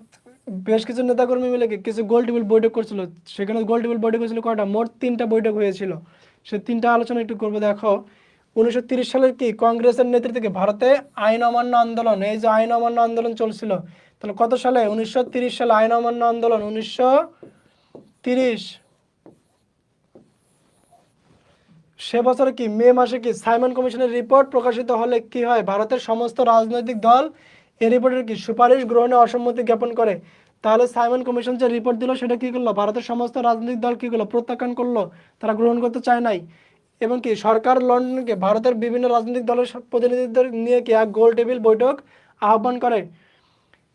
বেশ কিছু নেতাকর্মী মিলে কিছু গোল টেবিল বৈঠক করছিল। সেখানে গোল টেবিল বৈঠক হয়েছিল কয়টা, মোট 3টা বৈঠক হয়েছিল। সে 3টা আলোচনা একটু করবো। দেখো 1930 সালের কি কংগ্রেসের নেতৃত্বে ভারতে আইন অমান্য আন্দোলন, এই যে আইন অমান্য আন্দোলন চলছিল, তাহলে কত সালে 1930 সালে আইন অমান্য আন্দোলন 1930। সে বছরে কি মে মাসে কি সাইমন কমিশনের রিপোর্ট প্রকাশিত হলে কি হয়, ভারতের সমস্ত রাজনৈতিক দল এই রিপোর্টের কি সুপারিশ গ্রহণে অসম্মতি জ্ঞাপন করে। তাহলে সাইমন কমিশন যে রিপোর্ট দিল সেটা কি করলো, ভারতের সমস্ত রাজনৈতিক দল কি করলো, প্রত্যাখ্যান করলো, তারা গ্রহণ করতে চায় নাই। এবং কি সরকার লন্ডনকে ভারতের বিভিন্ন রাজনৈতিক দলের প্রতিনিধিদের নিয়ে কি এক গোল টেবিল বৈঠক আহ্বান করে।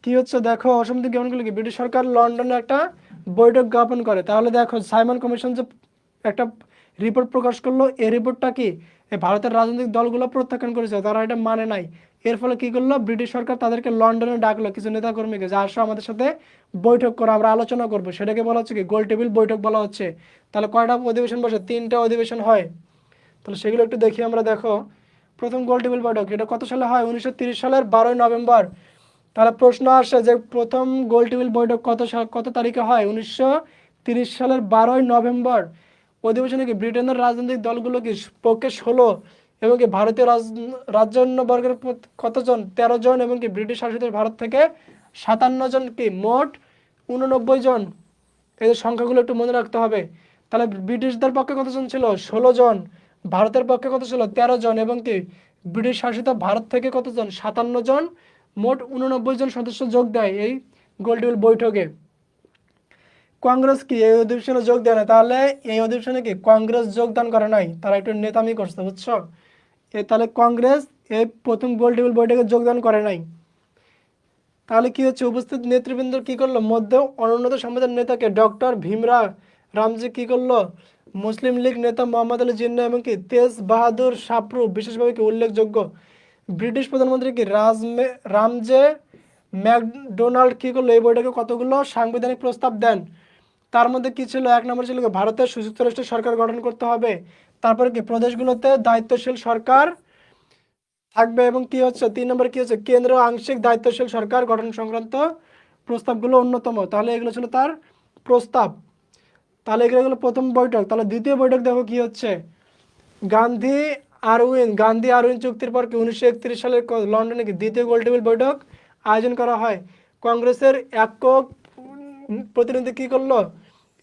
কি হচ্ছে দেখো অসম্মতি জ্ঞাপন করলে কি ব্রিটিশ সরকার লন্ডনে একটা বৈঠক জ্ঞাপন করে। তাহলে দেখো সাইমন কমিশন যে একটা রিপোর্ট প্রকাশ করলো, এই রিপোর্টটা কি এই ভারতের রাজনৈতিক দলগুলো প্রত্যাখ্যান করেছে, তারা এটা মানে নাই। এর ফলে কি করলো ব্রিটিশ সরকার তাদেরকে লন্ডনে ডাকলো কিছু নেতাকর্মীকে, যে আসো আমাদের সাথে বৈঠক করো, আমরা আলোচনা করবো। সেটাকে বলা হচ্ছে কি গোল টেবিল বৈঠক বলা হচ্ছে। তাহলে কয়টা অধিবেশন বসে, 3টা অধিবেশন হয়। তাহলে সেগুলো একটু দেখি আমরা। দেখো প্রথম গোল টেবিল বৈঠক এটা কত সালে হয়, 1930 সালের 12ই নভেম্বর। তাহলে প্রশ্ন আসে যে প্রথম গোল টেবিল বৈঠক কত তারিখে হয়, 1930 সালের 12ই নভেম্বর। অধিবেশনে কি ব্রিটেনের রাজনৈতিক দলগুলো কি পক্ষে 16 এবং কি ভারতীয় রাজন্যবর্গের কতজন, 13 জন, এবং কি ব্রিটিশ শাসিত ভারত থেকে 57 জন, কি মোট 89 জন। এই যে সংখ্যাগুলো একটু মনে রাখতে হবে। তাহলে ব্রিটিশদের পক্ষে কতজন ছিল, 16 জন, ভারতের পক্ষে কত ছিল, 13 জন, এবং কি ব্রিটিশ শাসিত ভারত থেকে কতজন, 57 জন, মোট 89 জন সদস্য যোগ দেয় এই গোলটেবিল বৈঠকে। কংগ্রেস কি এই অধিবেশনে যোগ দেয় না, তাহলে এই অধিবেশনে কি কংগ্রেস যোগদান করে নাই, তারা একটু নেতামি করছে, বুঝছো। তাহলে কংগ্রেস এই প্রথম গোলটেবিল বৈঠকে যোগদান করে নাই। তাহলে কি হচ্ছে উপস্থিত নেতৃবৃন্দ কি করলো, মধ্যে অনুন্নত সম্প্রদায়ের নেতাকে ডক্টর ভীমরা রামজি কি করলো, মুসলিম লীগ নেতা মোহাম্মদ আলী জিন্না এবং কি তেজ বাহাদুর সাপ্রু বিশেষভাবে কি উল্লেখযোগ্য। ব্রিটিশ প্রধানমন্ত্রী কি রামজে ম্যাকডোনাল্ড কি করলো এই বৈঠকে কতগুলো সাংবিধানিক প্রস্তাব দেন। তার মধ্যে কি ছিল, 1 নম্বর ছিল ভারতের সংযুক্ত রাষ্ট্রের সরকার গঠন করতে হবে। তারপরে কি প্রদেশগুলোতে দায়িত্বশীল সরকার থাকবে, এবং কি হচ্ছে 3 নম্বর কি হচ্ছে কেন্দ্র আংশিক দায়িত্বশীল সরকার গঠন সংক্রান্ত প্রস্তাবগুলো অন্যতম। তাহলে এগুলো ছিল তার প্রস্তাব। তাহলে এগুলো হলো প্রথম বৈঠক। তাহলে দ্বিতীয় বৈঠক দেখো কি হচ্ছে, গান্ধী আরউইন চুক্তির পর কি 1931 সালের লন্ডনে কি দ্বিতীয় গোলটেবিল বৈঠক আয়োজন করা হয়। কংগ্রেসের একক প্রতিনিধি কি করলো,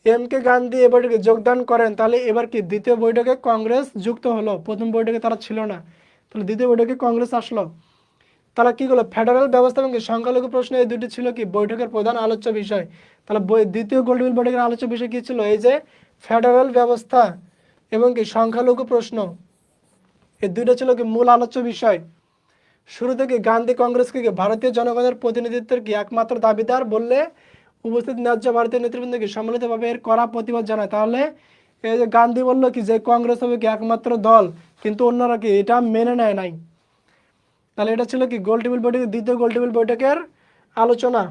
এম কে গান্ধী এ বৈঠকে যোগদান করেন। তাহলে এবার কি দ্বিতীয় বৈঠকে কংগ্রেস যুক্ত হলো, প্রথম বৈঠকে তারা ছিল না। তাহলে দ্বিতীয় বৈঠকে কংগ্রেস আসলো। তারা কি করলো, ফেডারেল ব্যবস্থা এবং সংখ্যালঘু প্রশ্ন এই দুটি ছিল কি বৈঠকের প্রধান আলোচ্য বিষয়। তাহলে দ্বিতীয় গোলটেবিল বৈঠকের আলোচ্য বিষয় কি ছিল, এই যে ফেডারেল ব্যবস্থা এবং কি সংখ্যালঘু প্রশ্ন, এই দুইটা ছিল কি মূল আলোচ্য বিষয়। শুরু থেকে গান্ধী কংগ্রেসকে কি ভারতীয় জনগণের প্রতিনিধিত্বের কি একমাত্র দাবিদার বললে উপস্থিত ন্যায্য ভারতীয় নেতৃবৃন্দকে সম্মিলিতভাবে এর কড়া প্রতিবাদ জানায়। তাহলে এই যে গান্ধী বললো কি যে কংগ্রেস হবে কি একমাত্র দল, কিন্তু অন্যরা কি এটা মেনে নেয় নাই। তাহলে এটা ছিল কি গোল টেবিল বৈঠকের দ্বিতীয় গোল টেবিল বৈঠকের আলোচনা।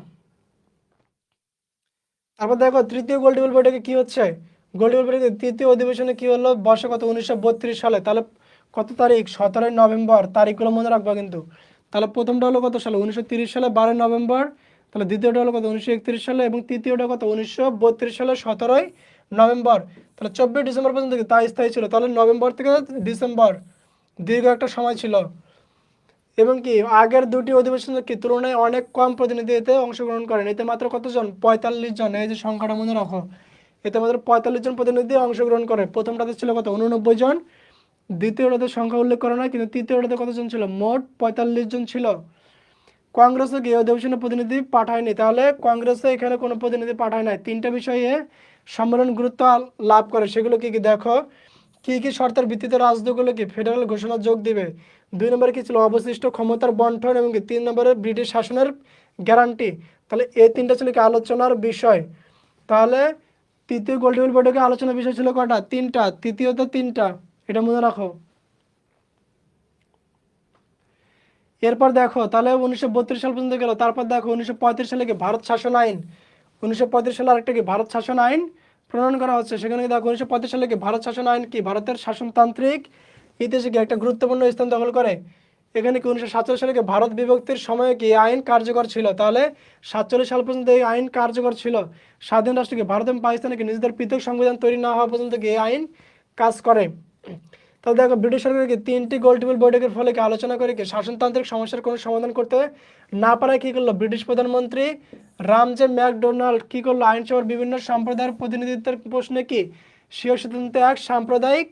তারপর দেখো তৃতীয় গোল টেবিল বৈঠকে কি হচ্ছে, গোল টেবিল বৈঠকের তৃতীয় অধিবেশনে কি হলো, বর্ষ কত 1932 সালে। তাহলে কত তারিখ, 17 নভেম্বর, তারিখগুলো মনে রাখবা কিন্তু। তাহলে প্রথমটা হলো কত সালে, 1930 সালে 12 নভেম্বর। তাহলে দ্বিতীয়টা হলো কত 1931 সালে, এবং তৃতীয়টা কত 1932 সালে 17 নভেম্বর। তাহলে 24 ডিসেম্বর পর্যন্ত তা স্থায়ী ছিল। তাহলে নভেম্বর থেকে ডিসেম্বর দীর্ঘ একটা সময় ছিল। এবং কি আগের দুটি অধিবেশনের কি তুলনায় অনেক কম প্রতিনিধি এতে অংশগ্রহণ করেন। এতে মাত্র কতজন, 45 জন। এই যে সংখ্যাটা মনে রাখো, এতে মাত্র 45 জন প্রতিনিধি অংশগ্রহণ করে। প্রথমটাতে ছিল কত 89 জন, দ্বিতীয়টাতে সংখ্যা উল্লেখ করা নয়, কিন্তু তৃতীয়টাতে কতজন ছিল, মোট 45 জন ছিল। কংগ্রেসও কি অধিবেশনে প্রতিনিধি পাঠায়নি। তাহলে কংগ্রেসে এখানে কোনো প্রতিনিধি পাঠায় নাই। তিনটা বিষয়ে সম্মেলন গুরুত্ব লাভ করে, সেগুলো কি কি দেখো। কি কি শর্তের ভিত্তিতে রাজ্যগুলো কি ফেডারেল ঘোষণা যোগ দিবে। 2 নম্বরে কি ছিল, অবশিষ্ট ক্ষমতার বন্টন, এবং কি 3 নম্বরে ব্রিটিশ শাসনের গ্যারান্টি। তাহলে এই তিনটা ছিল কি আলোচনার বিষয়। তাহলে তৃতীয় গোলটেবিল বৈঠকে আলোচনার বিষয় ছিল কটা, তিনটা। তৃতীয়ত তিনটা, এটা মনে রাখো। এরপর দেখো তাহলে 1932 সাল পর্যন্ত গেল। তারপর দেখো 1935 সালে কি ভারত শাসন আইন, 1935 সালে আরেকটা কি ভারত শাসন আইন প্রণয়ন করা হচ্ছে। সেখানে দেখো 1935 সালে কি ভারত শাসন আইন কি ভারতের শাসনতান্ত্রিক ইতিহাসে কি একটা গুরুত্বপূর্ণ স্থান দখল করে। এখানে কি 1947 সালে কি ভারত বিভক্তির সময়ে কি আইন কার্যকর ছিল। তাহলে 47 সাল পর্যন্ত এই আইন কার্যকর ছিল। স্বাধীন রাষ্ট্রকে ভারত এবং পাকিস্তানে কি নিজেদের পৃথক সংবিধান তৈরি না হওয়া পর্যন্ত কি এই আইন কাজ করে। তাহলে দেখো ব্রিটিশ সরকার কি তিনটি গোল টেবিল বৈঠকের ফলে কি আলোচনা করে কি শাসনতান্ত্রিক সমস্যার কোনো সমাধান করতে না পারায় কি করলো, ব্রিটিশ প্রধানমন্ত্রী রামজে ম্যাকডোনাল্ড কি করলো, আইনসভার বিভিন্ন সম্প্রদায়ের প্রতিনিধিত্বের প্রশ্নে কি স্বীয় সিদ্ধান্তে এক সাম্প্রদায়িক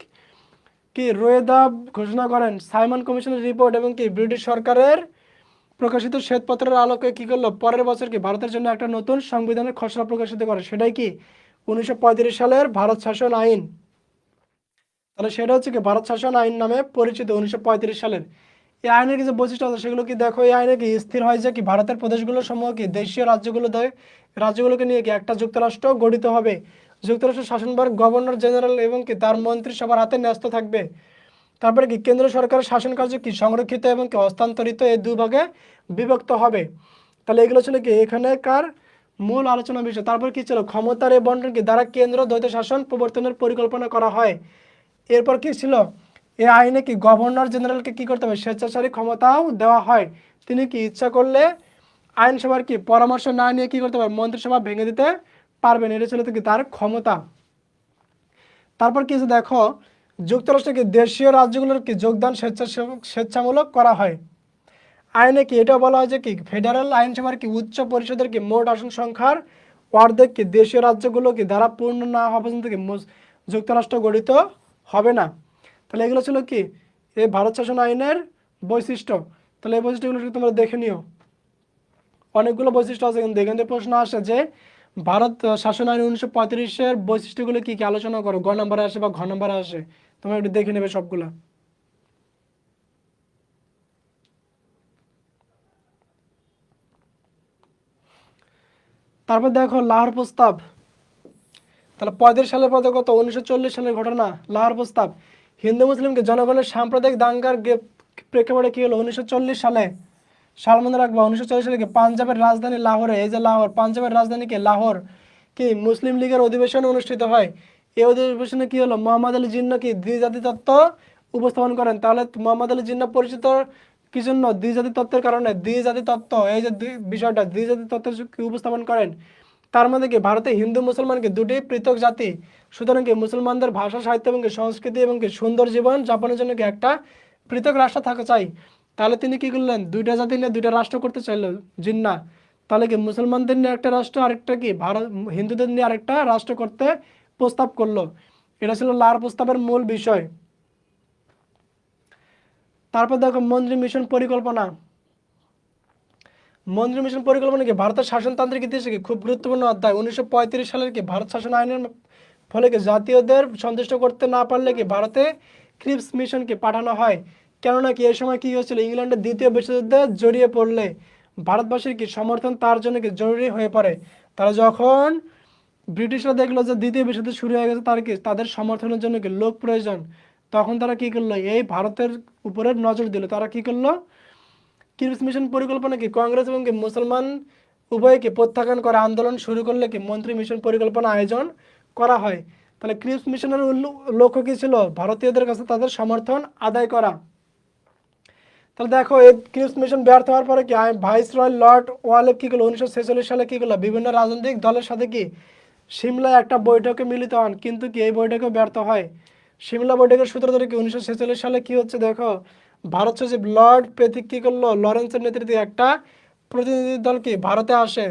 কি রোয়েদাদ ঘোষণা করেন। সাইমন কমিশনের রিপোর্ট এবং কি ব্রিটিশ সরকারের প্রকাশিত শ্বেতপত্রের আলোকে কি করলো, পরের বছর কি ভারতের জন্য একটা নতুন সংবিধানের খসড়া প্রকাশিত করে। সেটাই কি 1935 সালের ভারত শাসন আইন। তাহলে সেটা হচ্ছে কি ভারত শাসন আইন নামে পরিচিত 1935 সালের। এই আইনের কিছু বৈশিষ্ট্য আছে, সেগুলো কি দেখো। এই আইনে কি স্থির হয় যে কি ভারতের প্রদেশগুলোর সমূহ কি দেশীয় রাজ্যগুলোকে নিয়ে কি একটা যুক্তরাষ্ট্র গঠিত হবে। যুক্তরাষ্ট্রের শাসনভার গভর্নর জেনারেল এবং কি তার মন্ত্রিসভার হাতে ন্যস্ত থাকবে। তারপরে কি কেন্দ্র সরকারের শাসন কার্য কি সংরক্ষিত এবং কি হস্তান্তরিত এই দুই ভাগে বিভক্ত হবে। তাহলে এগুলো ছিল কি এখানেকার মূল আলোচনা বিষয়। তারপর কি ছিল, ক্ষমতার এই বন্টন কি দ্বারা কেন্দ্র দ্বৈত শাসন প্রবর্তনের পরিকল্পনা করা হয়। এরপর কি ছিল, এই আইনে কি গভর্নর জেনারেলকে কি করতে হবে, স্বেচ্ছাচারী ক্ষমতাও দেওয়া হয়। তিনি কি ইচ্ছা করলে আইনসভার কি পরামর্শ না নিয়ে কি করতে পারবেন, মন্ত্রিসভা ভেঙে দিতে পারবেন। এটা ছিল কি তার ক্ষমতা। তারপর কি আছে দেখো, যুক্তরাষ্ট্রকে দেশীয় রাজ্যগুলোর কি যোগদান স্বেচ্ছামূলক করা হয়। আইনে কি এটা বলা হয় যে কি ফেডারেল আইনসভার কি উচ্চ পরিষদের কি মোট আসন সংখ্যার অর্ধেক কি দেশীয় রাজ্যগুলো কি দ্বারা পূর্ণ না হওয়া পর্যন্ত কি যুক্তরাষ্ট্র গঠিত হবে না। তাহলে এগুলো ছিল কি এই ভারত শাসন আইনের বৈশিষ্ট্য। তাহলে এই বৈশিষ্ট্যগুলো একটু তোমরা দেখে নিও। অনেকগুলো বৈশিষ্ট্য আছে, কিন্তু এখান থেকে প্রশ্ন আসে যে ভারত শাসন আইন 1935-এর বৈশিষ্ট্যগুলো কি কি আলোচনা করো, গ নম্বরে আসে বা ঘ নম্বরে আসে, তোমরা একটু দেখে নেবে সবগুলা। তারপর দেখো লাহোর প্রস্তাব। তাহলে 35 সালের পর কত 1940 সালের ঘটনা, লাহোর প্রস্তাব। হিন্দু মুসলিমকে জনগণের সাম্প্রদায়িক দাঙ্গার প্রেক্ষাপটে কি হলো 1940 সালে, সাল মনে রাখবো 1940 সালে কি পাঞ্জাবের রাজধানী লাহোরে, এই যে লাহোর পাঞ্জাবের রাজধানী কি লাহোর, কি মুসলিম লীগের অধিবেশন অনুষ্ঠিত হয়। এই অধিবেশনে কি হলো, মোহাম্মদ আলী জিন্না কি দ্বিজাতি তত্ত্ব উপস্থাপন করেন। তাহলে মোহাম্মদ আলী জিন্না পরিচিত কি জন্য, দ্বিজাতি তত্ত্বের কারণে। দ্বিজাতি তত্ত্ব এই যে বিষয়টা দ্বিজাতি তত্ত্ব কি উপস্থাপন করেন। তার মধ্যে কি ভারতে হিন্দু মুসলমানকে দুটি পৃথক জাতি, সুতরাং কি মুসলমানদের ভাষা সাহিত্য এবং কি সংস্কৃতি এবং কি সুন্দর জীবন যাপনের জন্য কি একটা পৃথক রাষ্ট্র থাকা চাই। তাহলে তিনি কি করলেন, দুইটা জাতি নিয়ে দুইটা রাষ্ট্র করতে চাইলেন জিন্না। তাহলে কি মুসলমানদের নিয়ে একটা রাষ্ট্র, আরেকটা কি ভারত হিন্দুদের নিয়ে আরেকটা রাষ্ট্র করতে প্রস্তাব করলো। এটা ছিল লাহোর প্রস্তাবের মূল বিষয়। তারপর দেখো মন্ত্রী মিশন পরিকল্পনা। মন্ত্রী মিশন পরিকল্পনা কি ভারতের শাসনতান্ত্রিক ইতিহাসে কি খুব গুরুত্বপূর্ণ অধ্যায়। 1935 সালের কি ভারত শাসন আইনের ফলে কি জাতীয়দের সন্তুষ্ট করতে না পারলে কি ভারতে ক্রিপস মিশনকে পাঠানো হয়। কেননা কি এই সময় কি হয়েছিল, ইংল্যান্ডের দ্বিতীয় বিশ্বযুদ্ধে জড়িয়ে পড়লে ভারতবাসীর কি সমর্থন তার জন্য কি জরুরি হয়ে পড়ে। তারা যখন ব্রিটিশরা দেখলো যে দ্বিতীয় বিশ্বযুদ্ধ শুরু হয়ে গেছে, তার কি তাদের সমর্থনের জন্য কি লোক প্রয়োজন, তখন তারা কি করলো, এই ভারতের উপরে নজর দিল। তারা কি করলো, ক্রিপস মিশন পরিকল্পনা কি কংগ্রেস এবং কি মুসলমান উভয়কে প্রত্যাখ্যান করে আন্দোলন শুরু করলে কি মন্ত্রী মিশন পরিকল্পনা আয়োজন করা হয়। তাহলে ক্রিপস মিশনের লক্ষ্য কি ছিল, ভারতীয়দের কাছে তাদের সমর্থন আদায় করা। তাহলে দেখো এই ক্রিপস মিশন ব্যর্থ হওয়ার পরে কি ভাইসরয় লর্ড ওয়ালেস কি করলো, 1946 সালে কি করলো, বিভিন্ন রাজনৈতিক দলের সাথে কি সিমলায় একটা বৈঠকে মিলিত হন, কিন্তু কি এই বৈঠকে ব্যর্থ হয়। সিমলা বৈঠকের সূত্র ধরে কি 1946 সালে কি হচ্ছে দেখো, ভারত সচিব লর্ড পেথিক কি করলো, লরেন্সের নেতৃত্বে একটা প্রতিনিধি দল কি ভারতে আসে।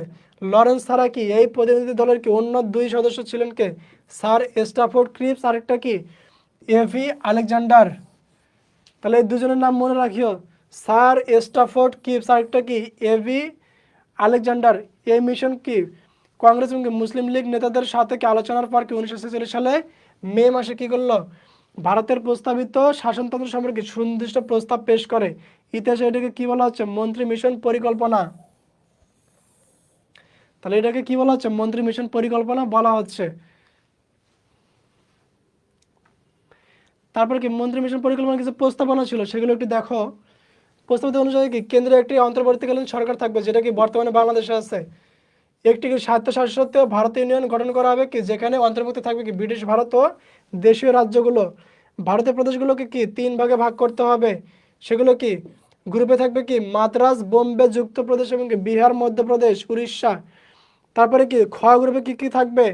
লরেন্স ছাড়া কি এই প্রতিনিধি দলের কি অন্য দুই সদস্য ছিলেন কে, স্যার স্টাফোর্ড ক্রিপস আরেকটা কি এভি আলেকজান্ডার। তাহলে এই দুজনের নাম মনে রাখিও, স্যার স্টাফোর্ড ক্রিপস আরেকটা কি এভি আলেকজান্ডার। এই মিশন কি কংগ্রেস এবং মুসলিম লীগ নেতাদের সাথে কি আলোচনার পর কি 1946 সালে মে মাসে কি করলো, ভারতের প্রস্তাবিত শাসনতন্ত্র সম্পর্কে সুনির্দিষ্ট প্রস্তাব পেশ করে। ইতিহাসে এটাকে কি বলা হচ্ছে, মন্ত্রী মিশন পরিকল্পনা। তাহলে এটাকে কি বলা হচ্ছে, মন্ত্রী মিশন পরিকল্পনা বলা হচ্ছে। তারপর কি মন্ত্রী মিশন পরিকল্পনা কিছু প্রস্তাবনা ছিল, সেগুলো একটু দেখো। প্রস্তাবিত অনুযায়ী কি কেন্দ্রে একটি অন্তর্বর্তীকালীন সরকার থাকবে, যেটা কি বর্তমানে বাংলাদেশে আছে। একটি কি স্বায়ত্তশাসিত ভারত ইউনিয়ন গঠন করা হবে, কি যেখানে অন্তর্ভুক্ত থাকবে কি ব্রিটিশ ভারত ও দেশীয় রাজ্যগুলো। ভারতের প্রদেশগুলোকে কি তিন ভাগে ভাগ করতে হবে, সেগুলো কি গ্রুপে থাকবে কি মাদ্রাজ, বোম্বে, যুক্তপ্রদেশ এবং কি বিহার, মধ্যপ্রদেশ, উড়িষ্যা। তারপরে কি খ গ্রুপে কি কি থাকবে,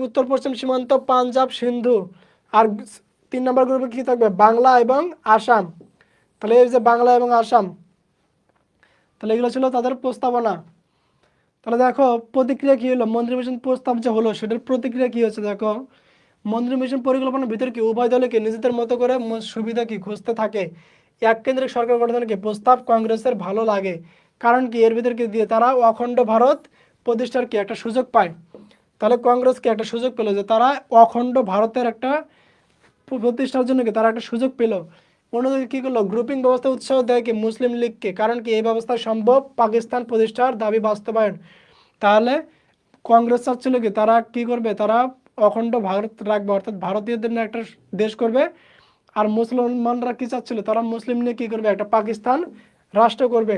উত্তর পশ্চিম সীমান্ত, পাঞ্জাব, সিন্ধু। আর 3 নম্বর গ্রুপে কি থাকবে, বাংলা এবং আসাম। তাহলে এই যে বাংলা এবং আসাম, তাহলে এগুলো ছিল তাদের প্রস্তাবনা। তাহলে দেখো প্রতিক্রিয়া কি হলো, মন্ত্রী মিশন প্রস্তাব যে হলো সেটার প্রতিক্রিয়া কি হচ্ছে দেখো। মন্ত্রী মিশন পরিকল্পনার ভিতরে কি উভয় দলকে নিজেদের মতো করে সুবিধা কি খুঁজতে থাকে। এক কেন্দ্রিক সরকার গঠনের কি প্রস্তাব কংগ্রেসের ভালো লাগে, কারণ কি এর ভিতরে কি দিয়ে তারা অখণ্ড ভারত প্রতিষ্ঠার কি একটা সুযোগ পায়। তাহলে কংগ্রেস কি একটা সুযোগ পেল যে তারা অখণ্ড ভারতের একটা প্রতিষ্ঠার জন্য কি তারা একটা সুযোগ পেল। অন্যদিকে কি করলো, গ্রুপিং ব্যবস্থা উৎসাহ দেয় কি মুসলিম লীগকে, কারণ কি এই ব্যবস্থা সম্ভব পাকিস্তান প্রতিষ্ঠার দাবি বাস্তবায়ন। তাহলে কংগ্রেস চাচ্ছিল কি তারা কি করবে, তারা অখণ্ড ভারত রাখবে, অর্থাৎ ভারতীয়দের নিয়ে একটা দেশ করবে। আর মুসলমানরা কি চাচ্ছিল, তারা মুসলিম নিয়ে কি করবে, একটা পাকিস্তান রাষ্ট্র করবে।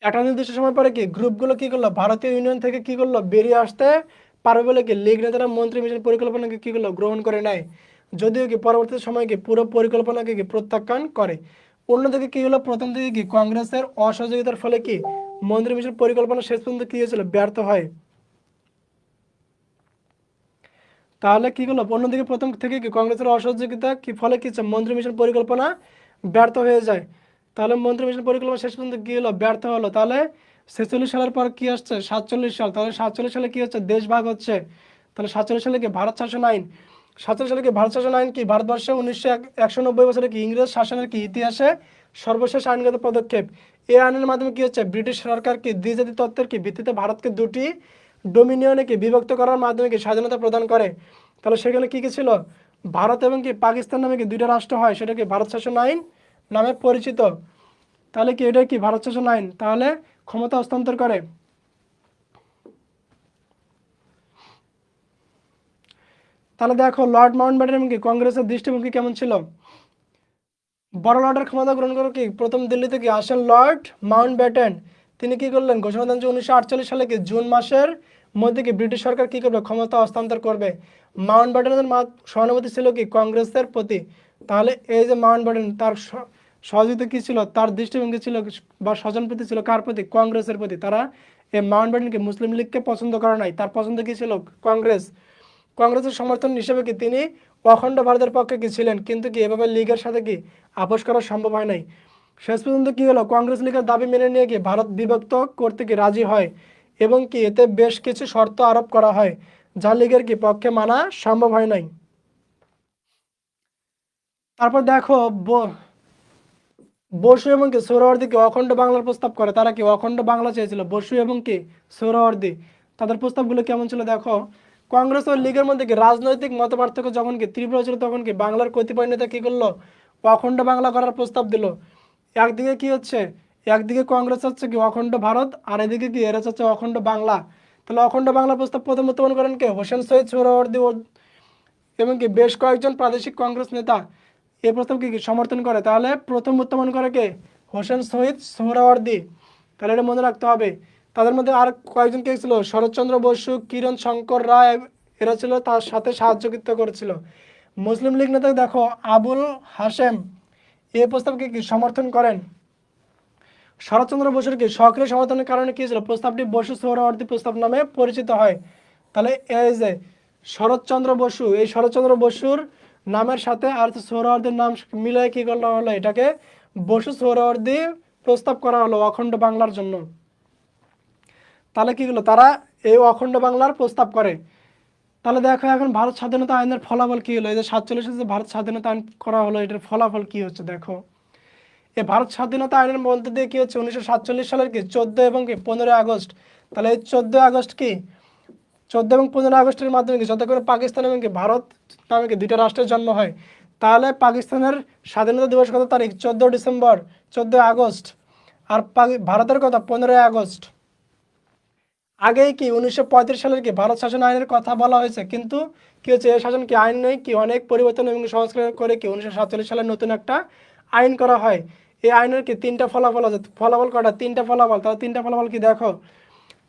একটা নির্দিষ্ট সময় পরে কি গ্রুপগুলো কি করলো, ভারতীয় ইউনিয়ন থেকে কি করলো বেরিয়ে আসতে পারবে বলে কি লীগ নেতারা মন্ত্রী মিশন পরিকল্পনাকে কি করলো গ্রহণ করে নেয়, যদিও কি পরবর্তী সময় কি পুরো পরিকল্পনাকে কি প্রত্যাখ্যান করে। অন্যদিকে কি হলো, প্রথম দিকে কি কংগ্রেসের অসহযোগিতার ফলে কি মন্ত্রী মিশন পরিকল্পনা শেষ পর্যন্ত কি হয়েছিল, ব্যর্থ হয়। তাহলে কি হলো, অন্যদিকে প্রথম থেকে কি কংগ্রেসের অসহযোগিতা কি ফলে কি মন্ত্রী মিশন পরিকল্পনা ব্যর্থ হয়ে যায়। তাহলে মন্ত্রী মিশন পরিকল্পনা শেষ পর্যন্ত কি হলো, ব্যর্থ হলো। তাহলে 46 সালের পর কি আসছে, 47 সাল। তাহলে 47 সালে কি হচ্ছে, দেশ ভাগ হচ্ছে। তাহলে 47 সালে কি ভারত শাসন আইন। 47 সালে কি ভারত শাসন আইন কি ভারতবর্ষে 1991 বছরে কি ইংরেজ শাসনের কি ইতিহাসে সর্বশেষ আইনগত পদক্ষেপ। এই আইনের মাধ্যমে কি হচ্ছে, ব্রিটিশ সরকার কি দ্বিজাতি তত্ত্বের কি ভিত্তিতে ভারতকে দুটি ডোমিনিয়নে কি বিভক্ত করার মাধ্যমে কি স্বাধীনতা প্রদান করে। তাহলে সেখানে কি কি ছিল, ভারত এবং কি পাকিস্তান নামে কি দুইটা রাষ্ট্র হয়, সেটা কি ভারত শাসন আইন নামে পরিচিত। তাহলে কি এটা কি ভারত শাসন আইন, তাহলে ক্ষমতা হস্তান্তর করে। তাহলে দেখো লর্ড মাউন্টব্যাটেন এবং কি কংগ্রেসের দৃষ্টিভঙ্গি কেমন ছিল। বড় লর্ডের ক্ষমতা গ্রহণ করে কি প্রথম দিল্লিতে কি আসেন লর্ড মাউন্টব্যাটেন। তিনি কি করলেন, ঘোষণা দেন যে 1948 সালে কি জুন মাসের মধ্যে কি ব্রিটিশ সরকার কি করবে, ক্ষমতা হস্তান্তর করবে। মাউন্টব্যাটেনের সহানুভূতি ছিল কি কংগ্রেসের প্রতি। তাহলে এই যে মাউন্টব্যাটেন, তার সহযোগিতা কি ছিল, তার দৃষ্টিভঙ্গি ছিল বা স্বজনপ্রীতি ছিল কার প্রতি, কংগ্রেসের প্রতি। তারা এই মাউন্টব্যাটেনকে মুসলিম লীগকে পছন্দ করে নাই, তার পছন্দ কি ছিল, কংগ্রেস। কংগ্রেসের সমর্থন হিসেবে কি তিনি অখণ্ড ভারতের পক্ষে কি ছিলেন, কিন্তু কি এভাবে লীগের সাথে কি আপোষ করা সম্ভব হয় নাই। শেষ পর্যন্ত কি হলো, কংগ্রেস লীগের দাবি মেনে নিয়ে কি ভারত বিভক্ত করতে কি রাজি হয়, এবং কি এতে বেশ কিছু শর্ত আরোপ করা হয়, যা লীগের কি পক্ষে মানা সম্ভব হয় নাই। তারপর দেখো বসু এবং কি সোহরাওয়ার্দী কি অখণ্ড বাংলার প্রস্তাব করে। তারা কি অখণ্ড বাংলা চেয়েছিল, বসু এবং কি সোহরাওয়ার্দী। তাদের প্রস্তাবগুলো কেমন ছিল দেখো। কংগ্রেস ও লীগের মধ্যে কি রাজনৈতিক মতপার্থক্য যখন কি তীব্র ছিল, তখন কি বাংলার কতিপয় নেতা কি করলো, অখণ্ড বাংলা করার প্রস্তাব দিল। একদিকে কি হচ্ছে, একদিকে কংগ্রেস চাচ্ছে কি অখণ্ড ভারত, আর এদিকে কি এরা চাচ্ছে অখণ্ড বাংলা। তাহলে অখণ্ড বাংলা প্রস্তাব প্রথম উত্থাপন করেন কে? হোসেন শহীদ সোহরাওয়ার্দী এবং কি বেশ কয়েকজন প্রাদেশিক কংগ্রেস নেতা এই প্রস্তাবকে কি সমর্থন করে। তাহলে প্রথম উত্থাপন করে কে? হোসেন শহীদ সোহরাওয়ার্দী। তাহলে এটা মনে রাখতে হবে। তাদের মধ্যে আর কয়েকজন কে ছিল? শরৎচন্দ্র বসু, কিরণ শঙ্কর রায়, এরা ছিল তার সাথে সাহায্যকৃত করেছিল। মুসলিম লীগ নেতা দেখো আবুল হাশেম এই প্রস্তাবকে কি সমর্থন করেন। শরৎচন্দ্র বসুর কি সক্রিয় সমর্থনের কারণে কি ছিল? প্রস্তাবটি বসু সোহরাওয়ার্দী প্রস্তাব নামে পরিচিত হয়। তাহলে এই যে শরৎচন্দ্র বসু, এই শরৎচন্দ্র বসুর নামের সাথে আর সোহরাওয়ার্দীর নাম মিলিয়ে কি করা হলো? এটাকে বসু সোহরাওয়ার্দী প্রস্তাব করা হলো অখণ্ড বাংলার জন্য। তাহলে কি হলো? তারা এই অখণ্ড বাংলার প্রস্তাব করে। তাহলে দেখো এখন ভারত স্বাধীনতা আইনের ফলাফল কি হলো? এই যে 47 যে ভারত স্বাধীনতা আইন করা হলো, এটার ফলাফল কি হচ্ছে দেখো। এই ভারত স্বাধীনতা আইনের মধ্যে দিয়ে কি হচ্ছে? 1947 সালের কি 14 এবং কি 15 আগস্ট। তাহলে এই 14 আগস্ট কি 14 এবং 15 আগস্টের মাধ্যমে কি যত করে পাকিস্তান এবং কি ভারত নামে কি দুইটা রাষ্ট্রের জন্ম হয়। তাহলে পাকিস্তানের স্বাধীনতা দিবস কত তারিখ? 14 ডিসেম্বর, 14 আগস্ট। আর ভারতের কথা 15 আগস্ট। আগেই কি 1935 সালের কি ভারত শাসন আইনের কথা বলা হয়েছে, কিন্তু কি হচ্ছে এই শাসন কি আইন নেই, কি অনেক পরিবর্তন এবং সংস্কার করে কি 1947 সালে নতুন একটা আইন করা হয়। এই আইনের কি তিনটা ফলাফল আছে। ফলাফল কটা? তিনটা ফলাফল। তাহলে তিনটা ফলাফল কি দেখো।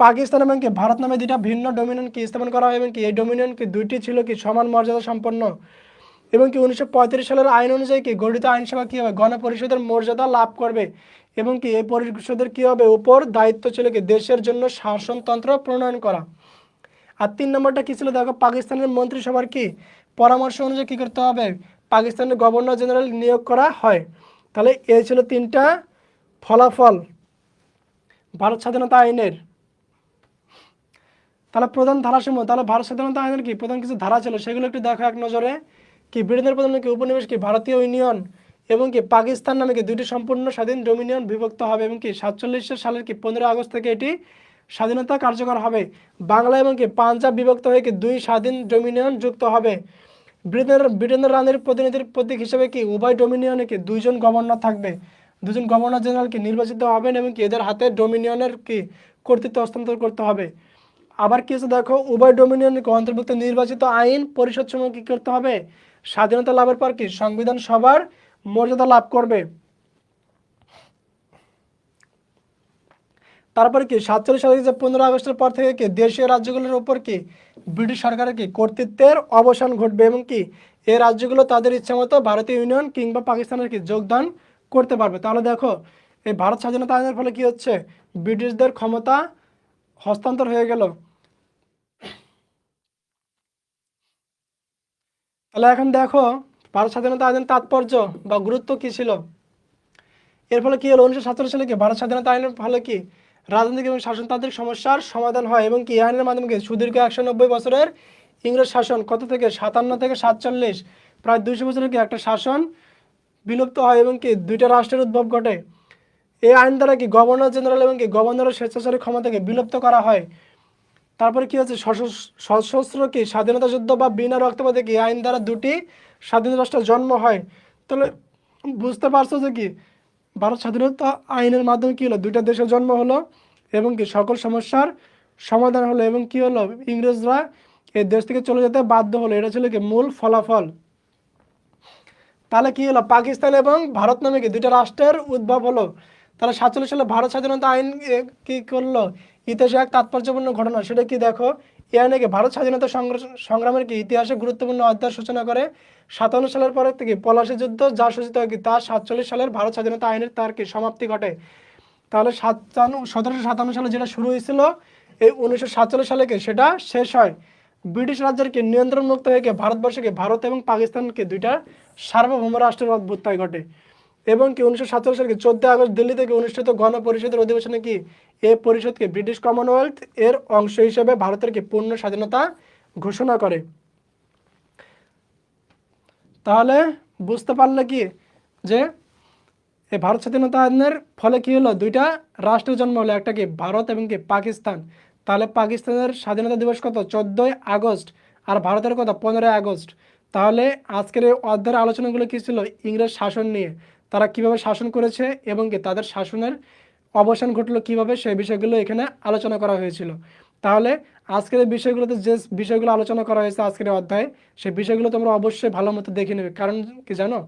পাকিস্তান এবং কি ভারত নামে দুইটা ভিন্ন ডোমিনিয়ন কি স্থাপন করা হয় এবং কি এই ডোমিনিয়ন কি দুইটি ছিল কি সমান মর্যাদা সম্পন্ন। এবং কি 1935 সালের আইন অনুযায়ী কি গঠিত আইনসভা কি হবে? গণপরিষদের মর্যাদা লাভ করবে। এবং কি এই পরিষদের কি হবে? উপর দায়িত্ব ছিল কি দেশের জন্য শাসনতন্ত্র প্রণয়ন করা। আর 3 নম্বরটা কি ছিল দেখো, পাকিস্তানের মন্ত্রিসভার কি পরামর্শ অনুযায়ী কি করতে হবে? পাকিস্তানের গভর্নর জেনারেল নিয়োগ করা হয়। তাহলে এই ছিল তিনটা ফলাফল ভারত স্বাধীনতা আইনের। তাহলে প্রধান ধারাসমূহ, তাহলে ভারত স্বাধীনতা আইনের কি প্রধান কিছু ধারা ছিল সেগুলো একটু দেখো এক নজরে। কি ব্রিটেনের প্রধান কি উপনিবেশ কি ভারতীয় ইউনিয়ন এবং কি পাকিস্তান নামে কি দুইটি সম্পূর্ণ স্বাধীন ডোমিনিয়ন বিভক্ত হবে এবং কি 47 সালের কি 15 আগস্ট থেকে এটি স্বাধীনতা কার্যকর হবে। বাংলা এবং কি পাঞ্জাব বিভক্ত হয়ে কি দুই স্বাধীন ডোমিনিয়ন যুক্ত হবে। ব্রিটেনের রানীর প্রতিনিধির প্রতীক হিসেবে কি উভয় ডোমিনিয়নে কি দুইজন গভর্নর থাকবে। দুজন গভর্নর জেনারেল কি নির্বাচিত হবেন এবং কি এদের হাতে ডোমিনিয়নের কি কর্তৃত্ব হস্তান্তর করতে হবে। আবার কি আছে দেখো, উভয় ডোমিনিয়নকে অন্তর্ভুক্ত নির্বাচিত আইন পরিষদ সমূহ কি করতে হবে? স্বাধীনতা লাভের পর কি সংবিধান সভার মর্যাদা লাভ করবে। তারপরে কি 47 সালে যে 15 আগস্টের পর থেকে কি দেশীয় রাজ্যগুলোর উপর কি ব্রিটিশ সরকারের কি কর্তৃত্বের অবসান ঘটবে এবং কি এই রাজ্যগুলো তাদের ইচ্ছা মতো ভারতীয় ইউনিয়ন কিংবা পাকিস্তানের কি যোগদান করতে পারবে। তাহলে দেখো এই ভারত স্বাধীনতা আইনের ফলে কি হচ্ছে? ব্রিটিশদের ক্ষমতা হস্তান্তর হয়ে গেল। তাহলে এখন দেখো ভারত স্বাধীনতা আইনের তাৎপর্য বা গুরুত্ব কি ছিল। এর ফলে কি হলো? 1947 সালে কি ভারত স্বাধীনতা আইনের ফলে কি রাজনৈতিক এবং শাসনতান্ত্রিক সমস্যার সমাধান হয় এবং কি এই আইনের মাধ্যমে কি সুদীর্ঘ 190 বছরের ইংরেজ শাসন কত থেকে 57 থেকে 47 প্রায় 200 বছরের কি একটা শাসন বিলুপ্ত হয় এবং কি দুইটা রাষ্ট্রের উদ্ভব ঘটে। এই আইন দ্বারা কি গভর্নর জেনারেল এবং কি গভর্নরের স্বেচ্ছাচারী ক্ষমতাকে বিলুপ্ত করা হয়। তারপরে কি হচ্ছে? সশস্ত্র কি স্বাধীনতা যুদ্ধ বা বিনা রক্তপাতে কি আইন দ্বারা দুটি স্বাধীন রাষ্ট্রের জন্ম হয়। তাহলে বুঝতে পারছো যে কি ভারত স্বাধীনতা আইনের মাধ্যমে কি হলো? দুইটা দেশের জন্ম হলো এবং কি সকল সমস্যার সমাধান হলো এবং কি হলো? ইংরেজরা এই দেশ থেকে চলে যেতে বাধ্য হলো। এটা ছিল কি মূল ফলাফল। তাহলে কি হলো? পাকিস্তান এবং ভারত নামে কি দুইটা রাষ্ট্রের উদ্ভব হলো। তাহলে 47 সালে ভারত স্বাধীনতা আইন কি করলো? ইতিহাসে এক তাৎপর্যপূর্ণ ঘটনা, সেটা কি দেখো। এই আইনে কি ভারত স্বাধীনতা সংগ্রামের কি ইতিহাসে গুরুত্বপূর্ণ অধ্যায়ের সূচনা করে। 57 সালের পরে থেকে পলাশী যুদ্ধ যা সূচিত হয় কি তার 47 সালের ভারত স্বাধীনতা আইনের তার কি সমাপ্তি ঘটে। তাহলে 1757 সালে যেটা শুরু হয়েছিল এই 1947 সালে কি সেটা শেষ হয়। ব্রিটিশ রাজ্যের কি নিয়ন্ত্রণ মুক্ত হয়ে গিয়ে ভারতবর্ষকে ভারত এবং পাকিস্তানকে দুইটা সার্বভৌম রাষ্ট্রের অভ্যুত্থান ঘটে এবং কি 1947 সালে 14 আগস্ট দিল্লি থেকে অনুষ্ঠিত গণপরিষদের অধিবেশনে কি এই পরিষদকে ব্রিটিশ কমনওয়েলথ এর অংশ হিসেবে ভারতের কি পূর্ণ স্বাধীনতা ঘোষণা করে। তাহলে বুঝতে পারলে কি যে এই ভারত স্বাধীনতা আইনের ফলে কি হলো? দুইটা রাষ্ট্রের জন্ম হলো, একটা কি ভারত এবং কি পাকিস্তান। তাহলে পাকিস্তানের স্বাধীনতা দিবস কত? 14 আগস্ট। আর ভারতের কত? 15 আগস্ট। তাহলে আজকের এই অধ্যায়ের আলোচনাগুলো কি ছিল? ইংরেজ শাসন নিয়ে, তারা কিভাবে শাসন করেছে এবং কি তাদের শাসনের অবসান ঘটলো কিভাবে, সেই বিষয়গুলো এখানে আলোচনা করা হয়েছিল। তাহলে আজকের এই বিষয়গুলোতে যে বিষয়গুলো আলোচনা করা হয়েছে আজকের এই অধ্যায়ে, সেই বিষয়গুলো তোমরা অবশ্যই ভালো মতো দেখে নেবে। কারণ কি জানো,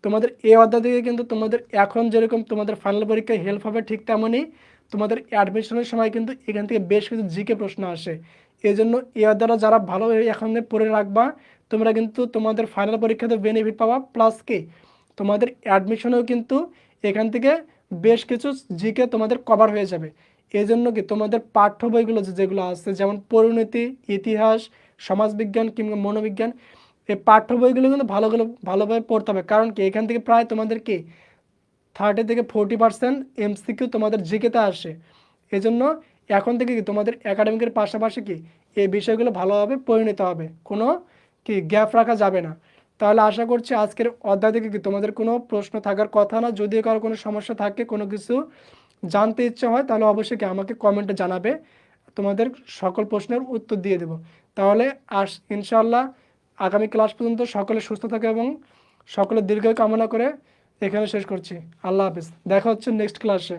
তোমাদের এই অধ্যায় থেকে কিন্তু তোমাদের এখন যেরকম তোমাদের ফাইনাল পরীক্ষায় হেল্প হবে, ঠিক তেমনই তোমাদের অ্যাডমিশনের সময় কিন্তু এখান থেকে বেশ কিছু জিকে প্রশ্ন আসে। এই জন্য এই অধ্যায়টা যারা ভালোভাবে এখন পড়ে রাখবা, তোমরা কিন্তু তোমাদের ফাইনাল পরীক্ষাতে বেনিফিট পাবা, প্লাস কি তোমাদের অ্যাডমিশনেও কিন্তু এখান থেকে বেশ কিছু জিকে তোমাদের কভার হয়ে যাবে। এই জন্য কি তোমাদের পাঠ্য বইগুলো যেগুলো আছে, যেমন পরিণতি, ইতিহাস, সমাজবিজ্ঞান কিংবা মনোবিজ্ঞান, এই পাঠ্য বইগুলো কিন্তু ভালোভাবে পড়তে হবে। কারণ কি এখান থেকে প্রায় তোমাদের কি 30 থেকে 40% এমসিকিউ তোমাদের জিকেতে আসে। এজন্য এখন থেকে কি তোমাদের একাডেমিকের পাশাপাশি কি এই বিষয়গুলো ভালোভাবে পড়ে নিতে হবে, কোনো কি গ্যাপ রাখা যাবে না। তাহলে আশা করছি আজকের অধ্যায় থেকে কি তোমাদের কোনো প্রশ্ন থাকার কথা না। যদি কারো কোনো সমস্যা থাকে, কোনো কিছু জানতে ইচ্ছে হয়, তাহলে অবশ্যই কি আমাকে কমেন্টে জানাবে, তোমাদের সকল প্রশ্নের উত্তর দিয়ে দেব। তাহলে ইনশাআল্লাহ আগামী ক্লাস পর্যন্ত সকলে সুস্থ থাকে এবং সকলের দীর্ঘায়ু কামনা করে এখানে শেষ করছি। আল্লাহ হাফিজ, দেখা হচ্ছে নেক্সট ক্লাসে।